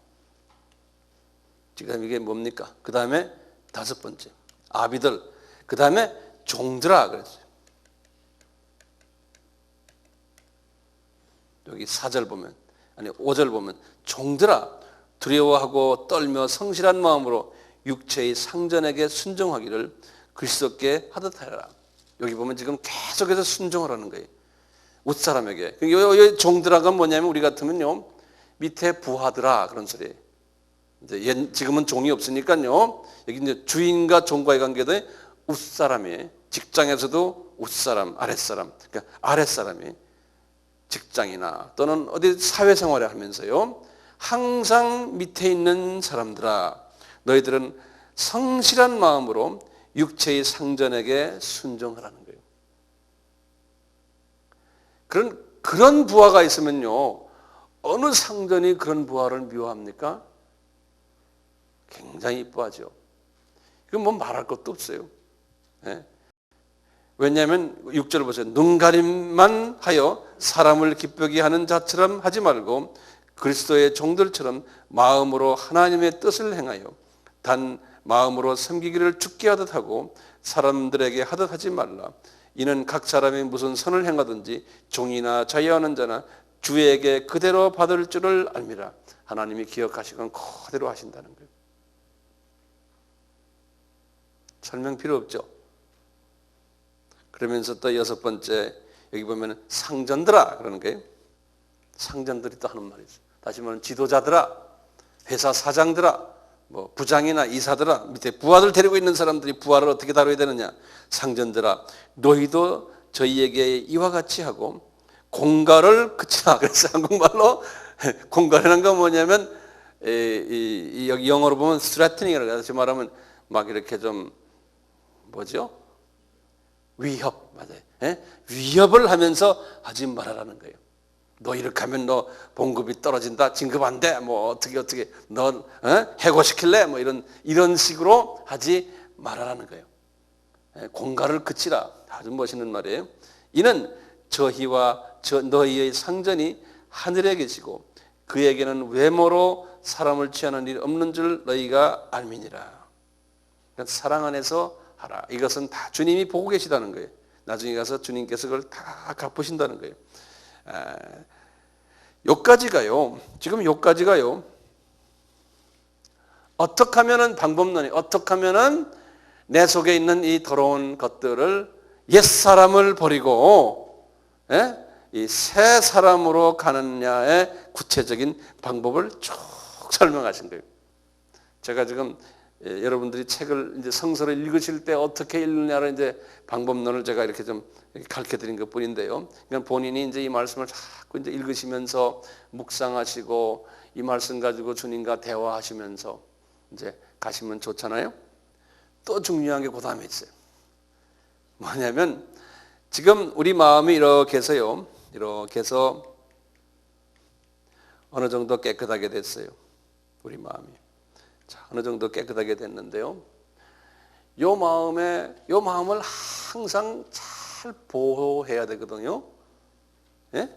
지금 이게 뭡니까? 그 다음에 다섯 번째 아비들, 그 다음에 종들아 그랬어요. 여기 4절 보면, 아니 5절 보면 종들아 두려워하고 떨며 성실한 마음으로 육체의 상전에게 순종하기를 그리스도께 하듯 하라. 여기 보면 지금 계속해서 순종하라는 거예요. 웃사람에게. 이 종들아가 뭐냐면 우리 같으면요 밑에 부하들아 그런 소리예요. 이제 지금은 종이 없으니까요. 여기 이제 주인과 종과의 관계도 웃사람이, 직장에서도 웃사람, 아랫사람. 그러니까 아랫사람이 직장이나 또는 어디 사회생활을 하면서요. 항상 밑에 있는 사람들아, 너희들은 성실한 마음으로 육체의 상전에게 순종하라는 거예요. 그런 부하가 있으면요. 어느 상전이 그런 부하를 미워합니까? 굉장히 이뻐하죠. 이건 뭐 말할 것도 없어요. 네. 왜냐하면 6절 보세요. 눈가림만 하여 사람을 기쁘게 하는 자처럼 하지 말고 그리스도의 종들처럼 마음으로 하나님의 뜻을 행하여 단 마음으로 섬기기를 죽게 하듯 하고 사람들에게 하듯 하지 말라. 이는 각 사람이 무슨 선을 행하든지 종이나 자유하는 자나 주에게 그대로 받을 줄을 알미라. 하나님이 기억하시건 그대로 하신다는 거예요. 설명 필요 없죠. 그러면서 또 여섯 번째 여기 보면 상전들아 그러는 거예요. 상전들이 또 하는 말이 있어요. 다시 말하면 지도자들아, 회사 사장들아, 뭐 부장이나 이사들아, 밑에 부하들 데리고 있는 사람들이 부하를 어떻게 다뤄야 되느냐. 상전들아, 너희도 저희에게 이와 같이 하고 공갈을 그치라. 그래서 한국말로 공갈이라는 건 뭐냐면 여기 영어로 보면 threatening이라고 해서 말하면 막 이렇게 좀 뭐죠? 위협, 맞아요. 예? 위협을 하면서 하지 말아라는 거예요. 너 이렇게 하면 너 봉급이 떨어진다, 진급 안 돼, 뭐 어떻게 너 해고시킬래, 뭐 이런 식으로 하지 말아라는 거예요. 예? 공갈을 그치라, 아주 멋있는 말이에요. 이는 저희와 너희의 상전이 하늘에 계시고 그에게는 외모로 사람을 취하는 일이 없는 줄 너희가 알미니라. 그러니까 사랑 안에서 하라. 이것은 다 주님이 보고 계시다는 거예요. 나중에 가서 주님께서 그걸 다 갚으신다는 거예요. 요까지가요. 지금 요까지가요. 어떻게 하면은 방법론이 어떻게 하면은 내 속에 있는 이 더러운 것들을 옛사람을 버리고 이 새 사람으로 가느냐의 구체적인 방법을 쭉 설명하신 거예요. 제가 지금 여러분들이 책을 이제 성서를 읽으실 때 어떻게 읽느냐를 이제 방법론을 제가 이렇게 좀 가르쳐 드린 것 뿐인데요. 그러니까 본인이 이제 이 말씀을 자꾸 이제 읽으시면서 묵상하시고 이 말씀 가지고 주님과 대화하시면서 이제 가시면 좋잖아요. 또 중요한 게 그 다음에 있어요. 뭐냐면 지금 우리 마음이 이렇게 해서요. 이렇게 해서 어느 정도 깨끗하게 됐어요. 우리 마음이. 자, 어느 정도 깨끗하게 됐는데요. 요 마음을 항상 잘 보호해야 되거든요. 예?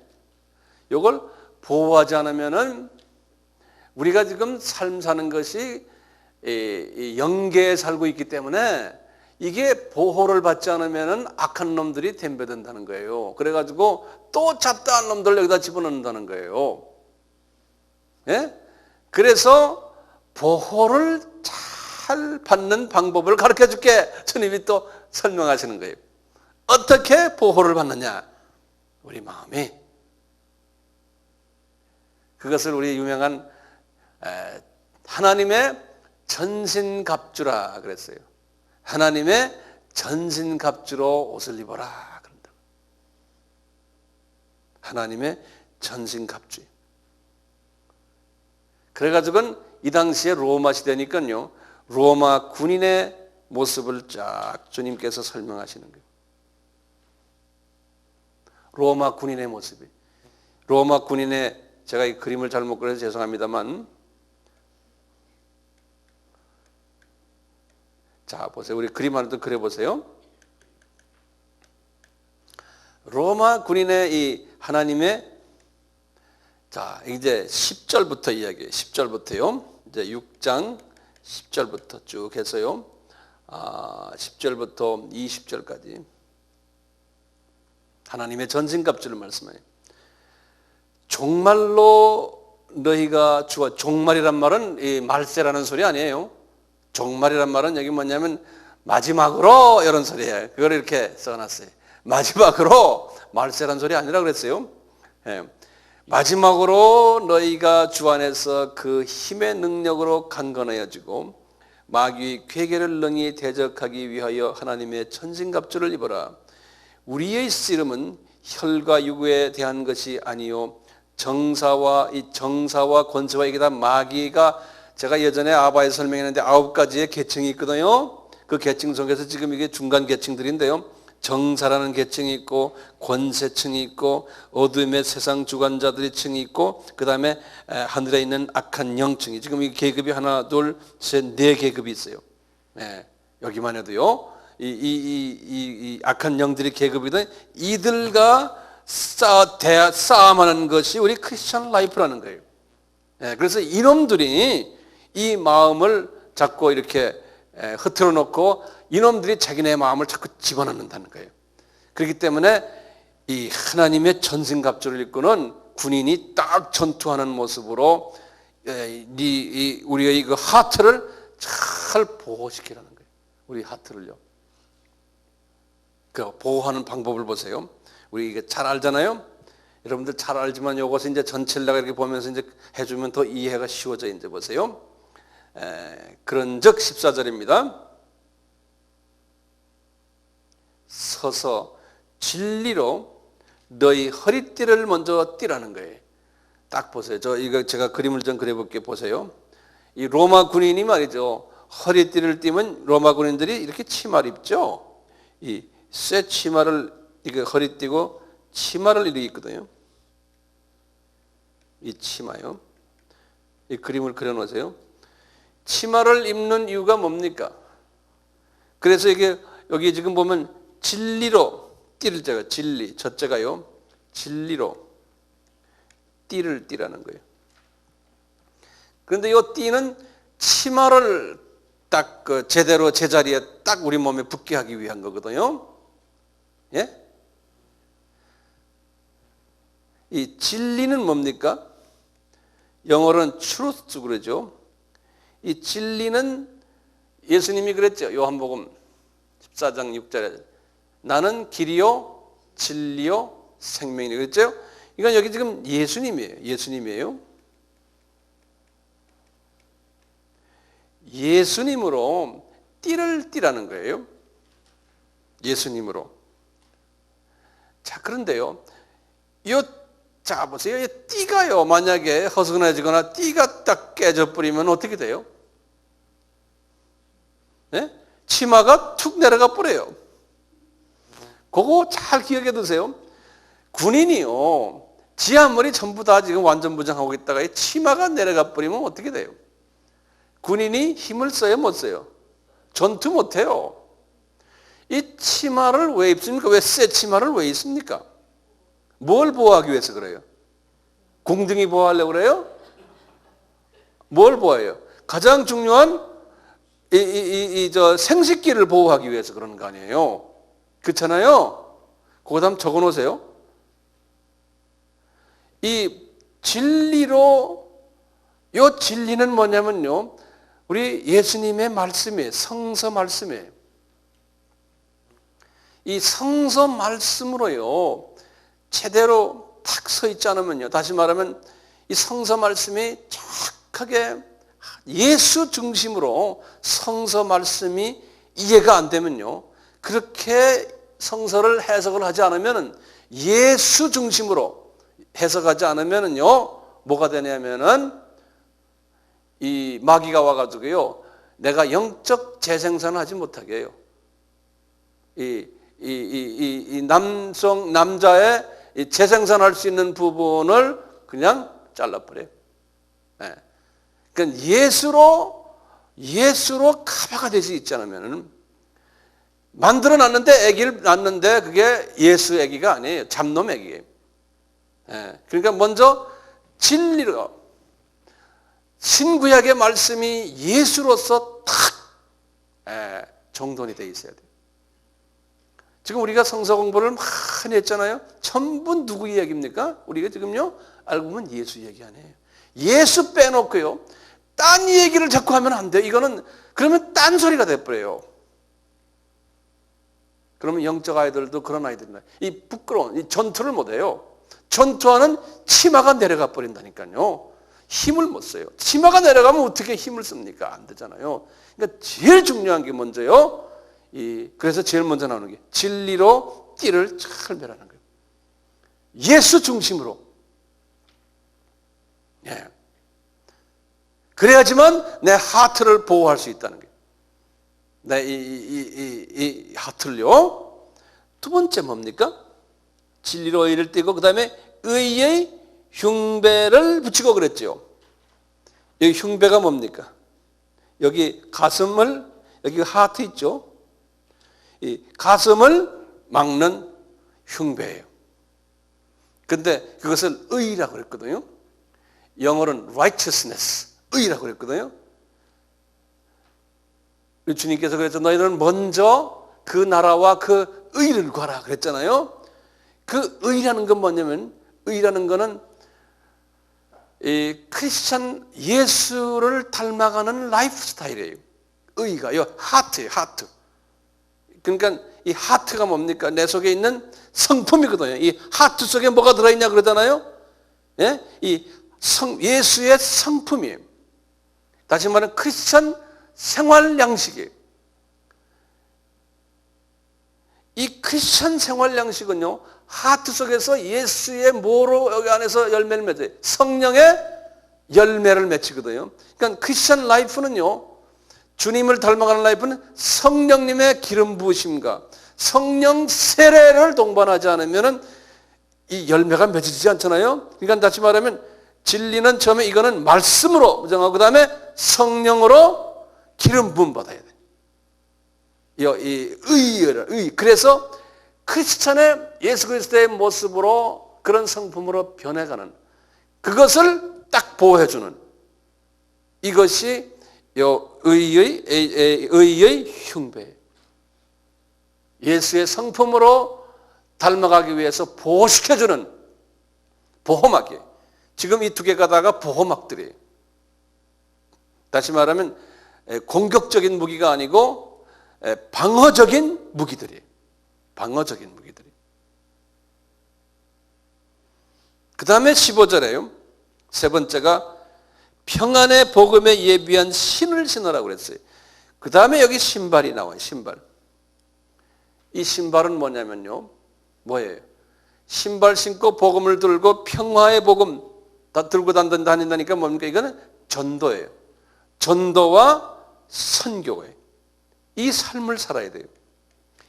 요걸 보호하지 않으면은 우리가 지금 삶 사는 것이 영계에 살고 있기 때문에 이게 보호를 받지 않으면은 악한 놈들이 덤벼든다는 거예요. 그래가지고 또 잡다한 놈들 여기다 집어넣는다는 거예요. 예? 그래서 보호를 잘 받는 방법을 가르쳐 줄게. 주님이 또 설명하시는 거예요. 어떻게 보호를 받느냐? 우리 마음이. 그것을 우리 유명한 하나님의 전신갑주라 그랬어요. 하나님의 전신갑주로 옷을 입어라 그런다. 하나님의 전신갑주. 그래가지고는 이 당시에 로마 시대니까요. 로마 군인의 모습을 쫙 주님께서 설명하시는 거예요. 로마 군인의 모습이. 로마 군인의, 제가 이 그림을 잘못 그려서 죄송합니다만, 자 보세요. 우리 그림 하나 더 그려보세요. 로마 군인의 이 하나님의, 자 이제 10절부터 이야기해요. 10절부터요. 이제 6장 10절부터 쭉 해서요. 10절부터 20절까지 하나님의 전신갑주를 말씀해요. 종말로 너희가 주와, 종말이란 말은 이 말세라는 소리 아니에요. 종말이란 말은 여기 뭐냐면 마지막으로 이런 소리예요. 그걸 이렇게 써놨어요. 마지막으로, 말세란 소리 아니라 그랬어요. 예. 마지막으로 너희가 주 안에서 그 힘의 능력으로 강건해지고 마귀의 괴계를 능히 대적하기 위하여 하나님의 천신갑주를 입어라. 우리의 씨름은 혈과 육에 대한 것이 아니요 정사와 권세와 이게 다 마귀가, 제가 예전에 아바에 설명했는데 9가지의 계층이 있거든요. 그 계층 속에서 지금 이게 중간 계층들인데요. 정사라는 계층이 있고, 권세층이 있고, 어둠의 세상 주관자들의 층이 있고, 그 다음에 하늘에 있는 악한 영층이, 지금 이 계급이 하나, 둘, 셋, 네 계급이 있어요. 네, 여기만 해도요. 이 악한 영들의 계급이든 이들과 싸움하는 것이 우리 크리스천 라이프라는 거예요. 네, 그래서 이놈들이 이 마음을 자꾸 이렇게 흐트러 놓고 이놈들이 자기네 마음을 자꾸 집어넣는다는 거예요. 그렇기 때문에 이 하나님의 전신갑주를 입고는 군인이 딱 전투하는 모습으로 우리의 그 하트를 잘 보호시키라는 거예요. 우리 하트를요. 그 보호하는 방법을 보세요. 우리 이게 잘 알잖아요. 여러분들 잘 알지만 이것을 이제 전체를 내가 이렇게 보면서 이제 해주면 더 이해가 쉬워져. 이제 보세요. 그런즉 14절입니다. 서서 진리로 너희 허리띠를 먼저 띠라는 거예요. 딱 보세요. 이거 제가 그림을 좀 그려볼게. 보세요. 이 로마 군인이 말이죠. 허리띠를 띠면 로마 군인들이 이렇게 치마를 입죠. 이 쇠 치마를 이거 허리띠고 치마를 이렇게 입거든요. 이 치마요. 이 그림을 그려놓으세요. 치마를 입는 이유가 뭡니까? 그래서 이게 여기 지금 보면 진리로 띠를 제가 진리 첫째가요. 진리로 띠를 띠라는 거예요. 그런데 이 띠는 치마를 딱 그 제대로 제자리에 딱 우리 몸에 붙게 하기 위한 거거든요. 예? 이 진리는 뭡니까? 영어로는 truth 그러죠. 이 진리는 예수님이 그랬죠. 요한복음 14장 6절에 나는 길이요 진리요 생명이니 그랬죠. 이건 여기 지금 예수님이에요. 예수님이에요. 예수님으로 띠를 띠라는 거예요. 예수님으로. 자, 그런데요. 자, 보세요. 이 띠가요. 만약에 허스근해지거나 띠가 딱 깨져버리면 어떻게 돼요? 네? 치마가 툭 내려가 버려요. 그거 잘 기억해 두세요. 군인이요. 지 아무리 전부 다 지금 완전 무장하고 있다가 이 치마가 내려가 버리면 어떻게 돼요? 군인이 힘을 써요, 못 써요? 전투 못 해요. 이 치마를 왜 입습니까? 왜 새 치마를 왜 입습니까? 뭘 보호하기 위해서 그래요? 공등이 보호하려고 그래요? 뭘 보호해요? 가장 중요한 생식기를 보호하기 위해서 그러는 거 아니에요? 그렇잖아요? 그거 한번 적어 놓으세요. 이 진리로, 이 진리는 뭐냐면요. 우리 예수님의 말씀이에요. 성서 말씀이에요. 이 성서 말씀으로요. 제대로 탁 서 있지 않으면요. 다시 말하면 이 성서 말씀이 정확하게 예수 중심으로 성서 말씀이 이해가 안 되면요. 그렇게 성서를 해석을 하지 않으면 예수 중심으로 해석하지 않으면요. 뭐가 되냐면은 이 마귀가 와가지고요. 내가 영적 재생산을 하지 못하게 해요. 이 남자의 이 재생산할 수 있는 부분을 그냥 잘라버려요. 예. 그러니까 예수로 카바가 되지 있지 않으면 만들어 놨는데 아기를 낳는데 그게 예수 아기가 아니에요. 잡놈 아기예요. 예. 그러니까 먼저 진리로 신구약의 말씀이 예수로서 탁 정돈이 돼 있어야 돼요. 지금 우리가 성서 공부를 많이 했잖아요. 전부 누구 이야기입니까? 우리가 지금요 알고 보면 예수 얘기 아니에요. 예수 빼놓고요 딴 얘기를 자꾸 하면 안 돼요. 이거는 그러면 딴 소리가 돼버려요. 그러면 영적 아이들도 그런 아이들이나 이 부끄러운 이 전투를 못해요. 전투하는 치마가 내려가 버린다니까요. 힘을 못 써요. 치마가 내려가면 어떻게 힘을 씁니까? 안 되잖아요. 그러니까 제일 중요한 게 먼저요. 그래서 제일 먼저 나오는 게 진리로 띠를 잘 매라는 거예요. 예수 중심으로. 예. 그래야지만 내 하트를 보호할 수 있다는 거예요. 내 이 하트를요. 두 번째 뭡니까? 진리로 의를 띠고 그 다음에 의의 흉배를 붙이고 그랬죠. 여기 흉배가 뭡니까? 여기 가슴을, 여기 하트 있죠? 이 가슴을 막는 흉배예요. 근데 그것을 의라고 그랬거든요. 영어로는 righteousness, 의라고 그랬거든요. 주님께서 그래서 너희들은 먼저 그 나라와 그 의를 구하라 그랬잖아요. 그 의라는 건 뭐냐면 의라는 거는 이 크리스천 예수를 닮아가는 라이프 스타일이에요. 의가 이 하트예요. 하트. 그러니까 이 하트가 뭡니까? 내 속에 있는 성품이거든요. 이 하트 속에 뭐가 들어있냐 그러잖아요. 예? 예수의 성품이에요. 다시 말하면 크리스천 생활 양식이에요. 이 크리스천 생활 양식은요, 하트 속에서 예수의 뭐로 여기 안에서 열매를 맺어요? 성령의 열매를 맺히거든요. 그러니까 크리스천 라이프는요, 주님을 닮아가는 라이프는 성령님의 기름 부으심과 성령 세례를 동반하지 않으면 이 열매가 맺어지지 않잖아요. 그러니까 다시 말하면 진리는 처음에 이거는 말씀으로 정하고 그 다음에 성령으로 기름 부음 받아야 돼. 의. 그래서 크리스천의 예수 그리스도의 모습으로 그런 성품으로 변해가는 그것을 딱 보호해주는 이것이 의의 흉배. 예수의 성품으로 닮아가기 위해서 보호시켜주는 보호막이에요. 지금 이 두 개가 다가 보호막들이에요. 다시 말하면 공격적인 무기가 아니고 방어적인 무기들이에요. 방어적인 무기들이. 그 다음에 15절에요. 세 번째가 평안의 복음에 예비한 신을 신으라고 그랬어요. 그 다음에 여기 신발이 나와요. 신발. 이 신발은 뭐냐면요. 뭐예요? 신발 신고 복음을 들고 평화의 복음 다 들고 다닌다니까 뭡니까? 이거는 전도예요. 전도와 선교예요. 이 삶을 살아야 돼요.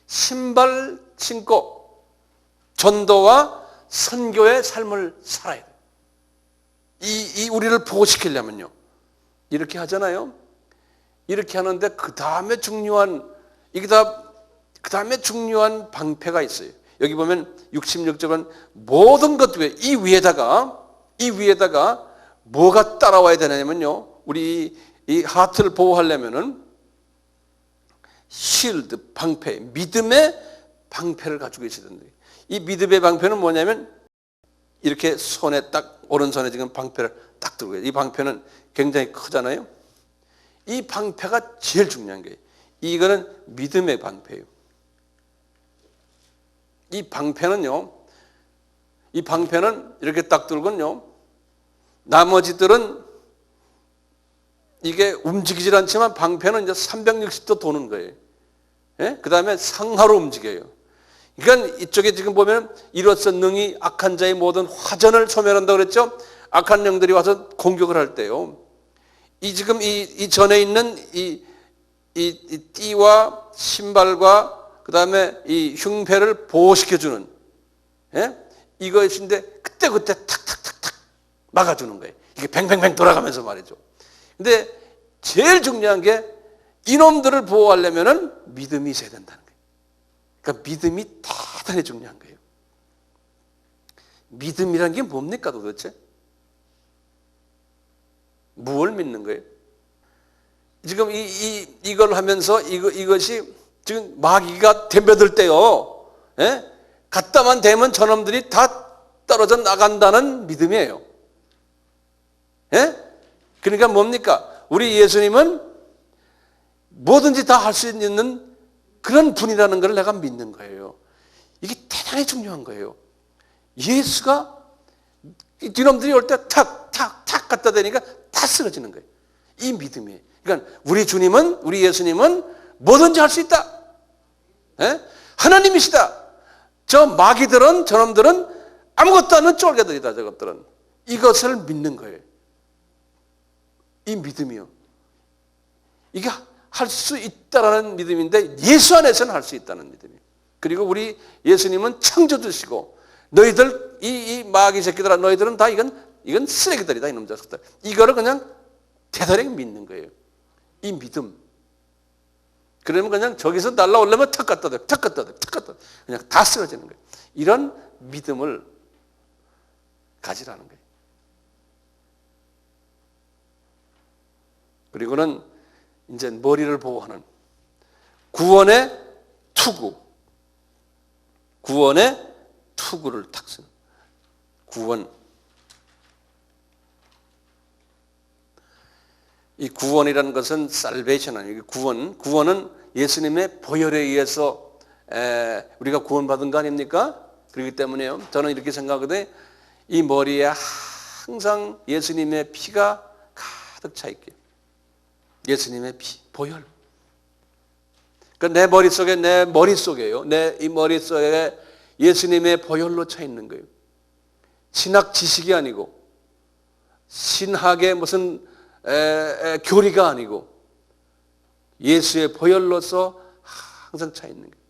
신발 신고 전도와 선교의 삶을 살아야 돼요. 이 우리를 보호시키려면요. 이렇게 하잖아요. 이렇게 하는데 그 다음에 중요한 방패가 있어요. 여기 보면 66절은 모든 것 위에 이 위에다가 뭐가 따라와야 되냐면요. 우리 이 하트를 보호하려면은 실드, 방패, 믿음의 방패를 가지고 있어야 된다. 이 믿음의 방패는 뭐냐면 이렇게 손에 딱 오른손에 지금 방패를 딱 들고 있어요. 이 방패는 굉장히 크잖아요. 이 방패가 제일 중요한 거예요. 이거는 믿음의 방패예요. 이 방패는 이렇게 딱 들고는요. 나머지들은 이게 움직이질 않지만 방패는 이제 360도 도는 거예요. 예? 그 다음에 상하로 움직여요. 그러니까 이쪽에 지금 보면 이로써 능히 악한 자의 모든 화전을 소멸한다고 그랬죠? 악한 영들이 와서 공격을 할 때요. 지금 이 전에 있는 이 띠와 신발과 그 다음에 이 흉패를 보호시켜주는, 예? 이것인데 그때 탁탁탁탁 막아주는 거예요. 이게 뱅뱅뱅 돌아가면서 말이죠. 근데 제일 중요한 게 이놈들을 보호하려면은 믿음이 있어야 된다는 거예요. 그러니까 믿음이 대단히 중요한 거예요. 믿음이란 게 뭡니까 도대체? 무엇을 믿는 거예요? 지금 이걸 하면서 이것이 지금 마귀가 덤벼들 때요. 예? 갖다만 대면 저놈들이 다 떨어져 나간다는 믿음이에요. 예? 그러니까 뭡니까? 우리 예수님은 뭐든지 다 할 수 있는 그런 분이라는 걸 내가 믿는 거예요. 이게 대단히 중요한 거예요. 예수가 뒤놈들이 올 때 탁탁탁 갖다 대니까 다 쓰러지는 거예요. 이 믿음이에요. 그러니까 우리 예수님은 뭐든지 할 수 있다. 예? 하나님이시다. 저 마귀들은 저놈들은 아무것도 않는 쫄개들이다. 저것들은 이것을 믿는 거예요. 이 믿음이요. 이게 할 수 있다라는 믿음인데 예수 안에서는 할 수 있다는 믿음이에요. 그리고 우리 예수님은 창조주시고 너희들 이 마귀 새끼들아 너희들은 다 이건 쓰레기들이다 이놈 자식들. 이거를 그냥 대단히 믿는 거예요. 이 믿음. 그러면 그냥 저기서 날라오려면 탁 갖다 대, 탁 갖다 대, 탁 갖다 대. 그냥 다 쓰러지는 거예요. 이런 믿음을 가지라는 거예요. 그리고는 이제 머리를 보호하는 구원의 투구. 구원의 투구를 탁 쓰는 구원. 이 구원이라는 것은 salvation 아니에요. 구원은 예수님의 보혈에 의해서 우리가 구원받은 거 아닙니까? 그렇기 때문에요. 저는 이렇게 생각하거든요. 이 머리에 항상 예수님의 피가 가득 차 있게. 예수님의 피, 보혈. 그러니까 내 머릿속에요. 내 이 머릿속에 예수님의 보혈로 차 있는 거예요. 신학 지식이 아니고 신학의 무슨 교리가 아니고 예수의 보혈로서 항상 차 있는 거예요.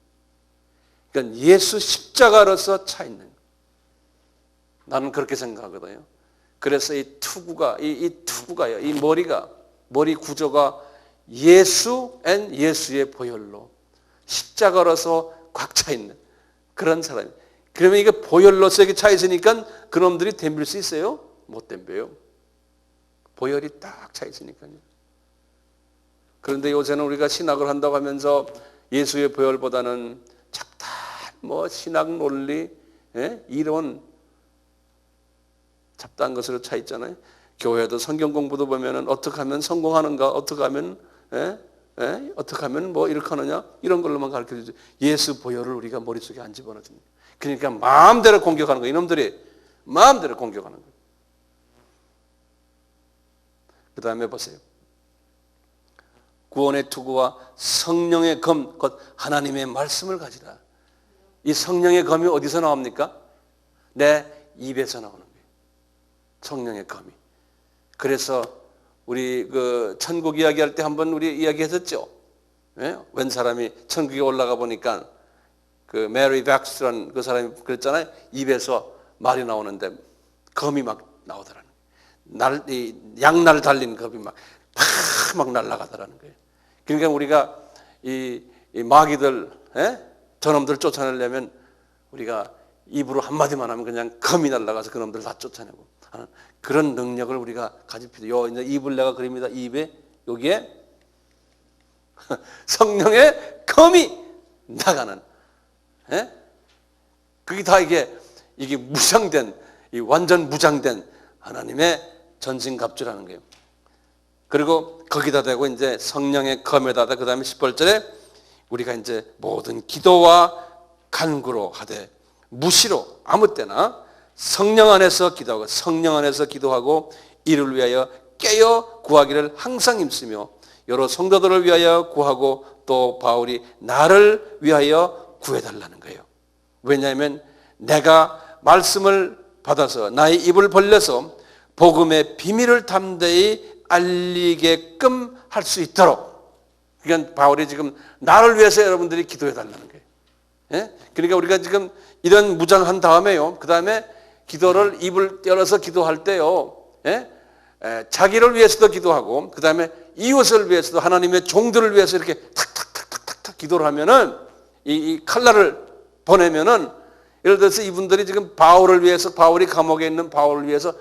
그러니까 예수 십자가로서 차 있는 거예요. 나는 그렇게 생각하거든요. 그래서 이 투구가 투구가요. 이 머리 구조가 예수의 보혈로 십자가로서 꽉 차 있는 그런 사람이에요. 그러면 이게 보혈로서 이렇게 차 있으니까 그놈들이 덤빌 수 있어요? 못 덤벼요. 보혈이 딱 차 있으니까요. 그런데 요새는 우리가 신학을 한다고 하면서 예수의 보혈보다는 잡다 신학 논리, 이론 잡다한 것으로 차 있잖아요. 교회도 성경 공부도 보면은 어떻게 하면 성공하는가, 어떻게 하면 어떻게 하면 이렇게 하느냐 이런 걸로만 가르쳐 주죠. 예수 보혈을 우리가 머릿속에 안 집어넣습니다. 그러니까 마음대로 공격하는 거예요. 이놈들이 마음대로 공격하는 거예요. 그 다음에 보세요. 구원의 투구와 성령의 검, 곧 하나님의 말씀을 가지라. 이 성령의 검이 어디서 나옵니까? 내 입에서 나오는 거예요. 성령의 검이. 그래서 우리 그 천국 이야기할 때 한번 우리 이야기했었죠. 웬 사람이 천국에 올라가 보니까 그 메리 백스라는 그 사람이 그랬잖아요. 입에서 말이 나오는데 검이 막 나오더라는 거예요. 양날 달린 검이 막 날아가더라는 거예요. 그러니까 우리가 이 마귀들, 저놈들 쫓아내려면 우리가 입으로 한마디만 하면 그냥 검이 날아가서 그놈들 다 쫓아내고 하는 그런 능력을 우리가 가질 필요. 이제 입을 내가 그립니다. 입에 여기에 성령의 검이 나가는. 그게 다 이게 무장된, 완전 무장된 하나님의 전신갑주라는 거예요. 그리고 거기다 대고 이제 성령의 검에다 그 다음에 10절에 우리가 이제 모든 기도와 간구로 하되 무시로 아무 때나 성령 안에서 기도하고 성령 안에서 기도하고 이를 위하여 깨어 구하기를 항상 힘쓰며 여러 성도들을 위하여 구하고 또 바울이 나를 위하여 구해달라는 거예요. 왜냐하면 내가 말씀을 받아서 나의 입을 벌려서 복음의 비밀을 담대히 알리게끔 할 수 있도록. 그러니까 바울이 지금 나를 위해서 여러분들이 기도해달라는 거예요. 예? 그러니까 우리가 지금 이런 무장한 다음에요. 그 다음에 기도를 입을 열어서 기도할 때요. 예? 자기를 위해서도 기도하고 그 다음에 이웃을 위해서도 하나님의 종들을 위해서 이렇게 탁탁탁탁탁 기도를 하면은 이 칼날을 보내면은 예를 들어서 이분들이 지금 바울을 위해서 바울이 감옥에 있는 바울을 위해서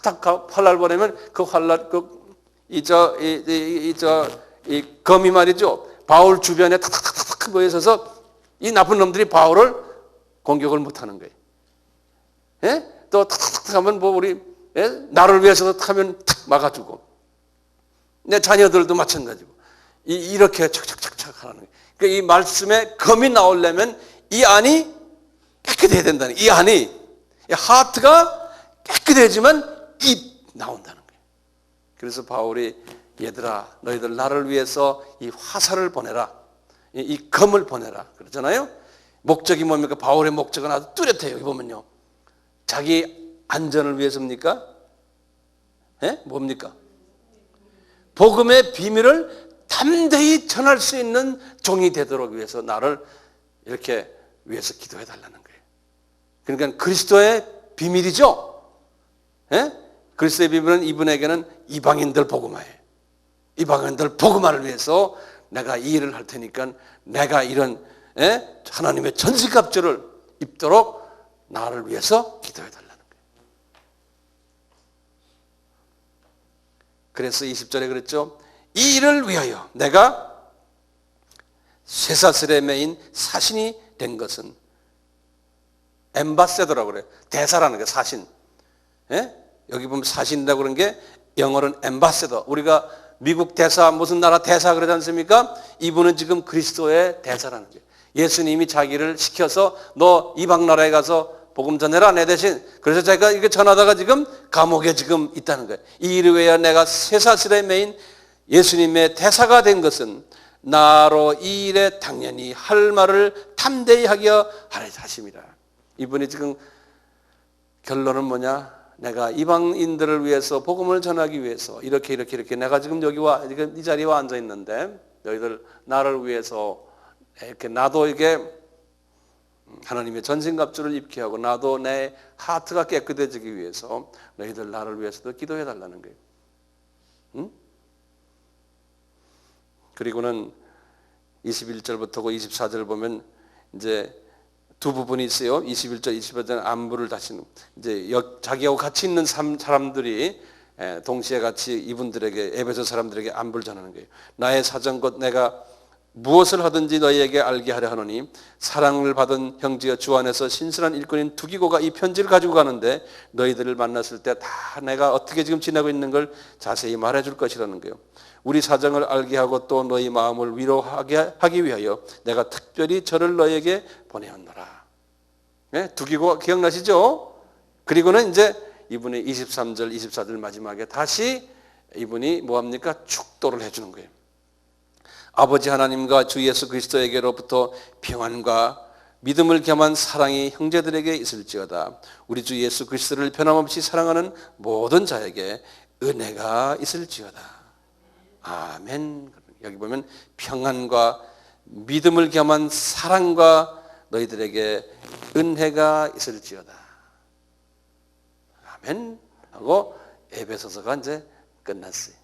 탁탁 칼날 보내면 그 칼날 이 검이 말이죠. 바울 주변에 탁탁탁탁 모여서서 이 나쁜 놈들이 바울을 공격을 못하는 거예요. 예? 또 탁탁탁 하면 뭐 우리 나를 위해서도 하면 탁 막아주고 내 자녀들도 마찬가지고 이렇게 착착착착 하는 거예요. 그러니까 이 말씀에 검이 나오려면 이 안이 깨끗해야 된다는 거예요. 이 안이 이 하트가 깨끗해지면 입 나온다는 거예요. 그래서 바울이 얘들아 너희들 나를 위해서 이 화살을 보내라. 이 검을 보내라. 그러잖아요. 목적이 뭡니까? 바울의 목적은 아주 뚜렷해요. 여기 보면요. 자기 안전을 위해서입니까? 예? 뭡니까? 복음의 비밀을 담대히 전할 수 있는 종이 되도록 위해서 나를 이렇게 위해서 기도해 달라는 거예요. 그러니까 그리스도의 비밀이죠. 예? 그리스도의 비밀은 이분에게는 이방인들 복음화예요. 이방인들 복음화를 위해서 내가 이 일을 할 테니까 내가 이런 하나님의 전시갑주를 입도록 나를 위해서 기도해 달라는 거예요. 그래서 20절에 그랬죠. 이 일을 위하여 내가 쇠사슬에 매인 사신이 된 것은 엠바세더라고 그래요. 대사라는 게 사신. 예? 여기 보면 사신이라고 그런 게 영어로는 엠바세더. 우리가 미국 대사 무슨 나라 대사 그러지 않습니까? 이분은 지금 그리스도의 대사라는 거예요. 예수님이 자기를 시켜서 너 이방 나라에 가서 복음 전해라 내 대신. 그래서 제가 이렇게 전하다가 지금 감옥에 지금 있다는 거예요. 이 일을 위하여 내가 쇠사슬에 매인 예수님의 대사가 된 것은 나로 이 일에 당연히 할 말을 담대히 하려 하심이라. 이분이 지금 결론은 뭐냐? 내가 이방인들을 위해서 복음을 전하기 위해서 이렇게 내가 지금 여기 이 자리에 와 앉아 있는데 너희들 나를 위해서 이렇게 나도 이게 하나님의 전신갑주를 입게 하고 나도 내 하트가 깨끗해지기 위해서 너희들 나를 위해서도 기도해 달라는 거예요. 응? 그리고는 21절부터 24절 보면 이제 두 부분이 있어요. 21절, 25절 안부를 다시는 이제 자기하고 같이 있는 사람들이 동시에 같이 이분들에게 에베소 사람들에게 안부를 전하는 거예요. 나의 사정 곧 내가 무엇을 하든지 너희에게 알게 하려 하노니 사랑을 받은 형제여 주 안에서 신실한 일꾼인 두기고가 이 편지를 가지고 가는데 너희들을 만났을 때 다 내가 어떻게 지금 지내고 있는 걸 자세히 말해줄 것이라는 거예요. 우리 사정을 알게 하고 또 너희 마음을 위로하게 하기 위하여 내가 특별히 저를 너희에게 보내었노라. 네? 두기고 기억나시죠? 그리고는 이제 이분이 23절, 24절 마지막에 다시 이분이 뭐합니까? 축도를 해주는 거예요. 아버지 하나님과 주 예수 그리스도에게로부터 평안과 믿음을 겸한 사랑이 형제들에게 있을지어다. 우리 주 예수 그리스도를 변함없이 사랑하는 모든 자에게 은혜가 있을지어다. 아멘. 여기 보면 평안과 믿음을 겸한 사랑과 너희들에게 은혜가 있을지어다. 아멘. 하고 에베소서가 이제 끝났어요.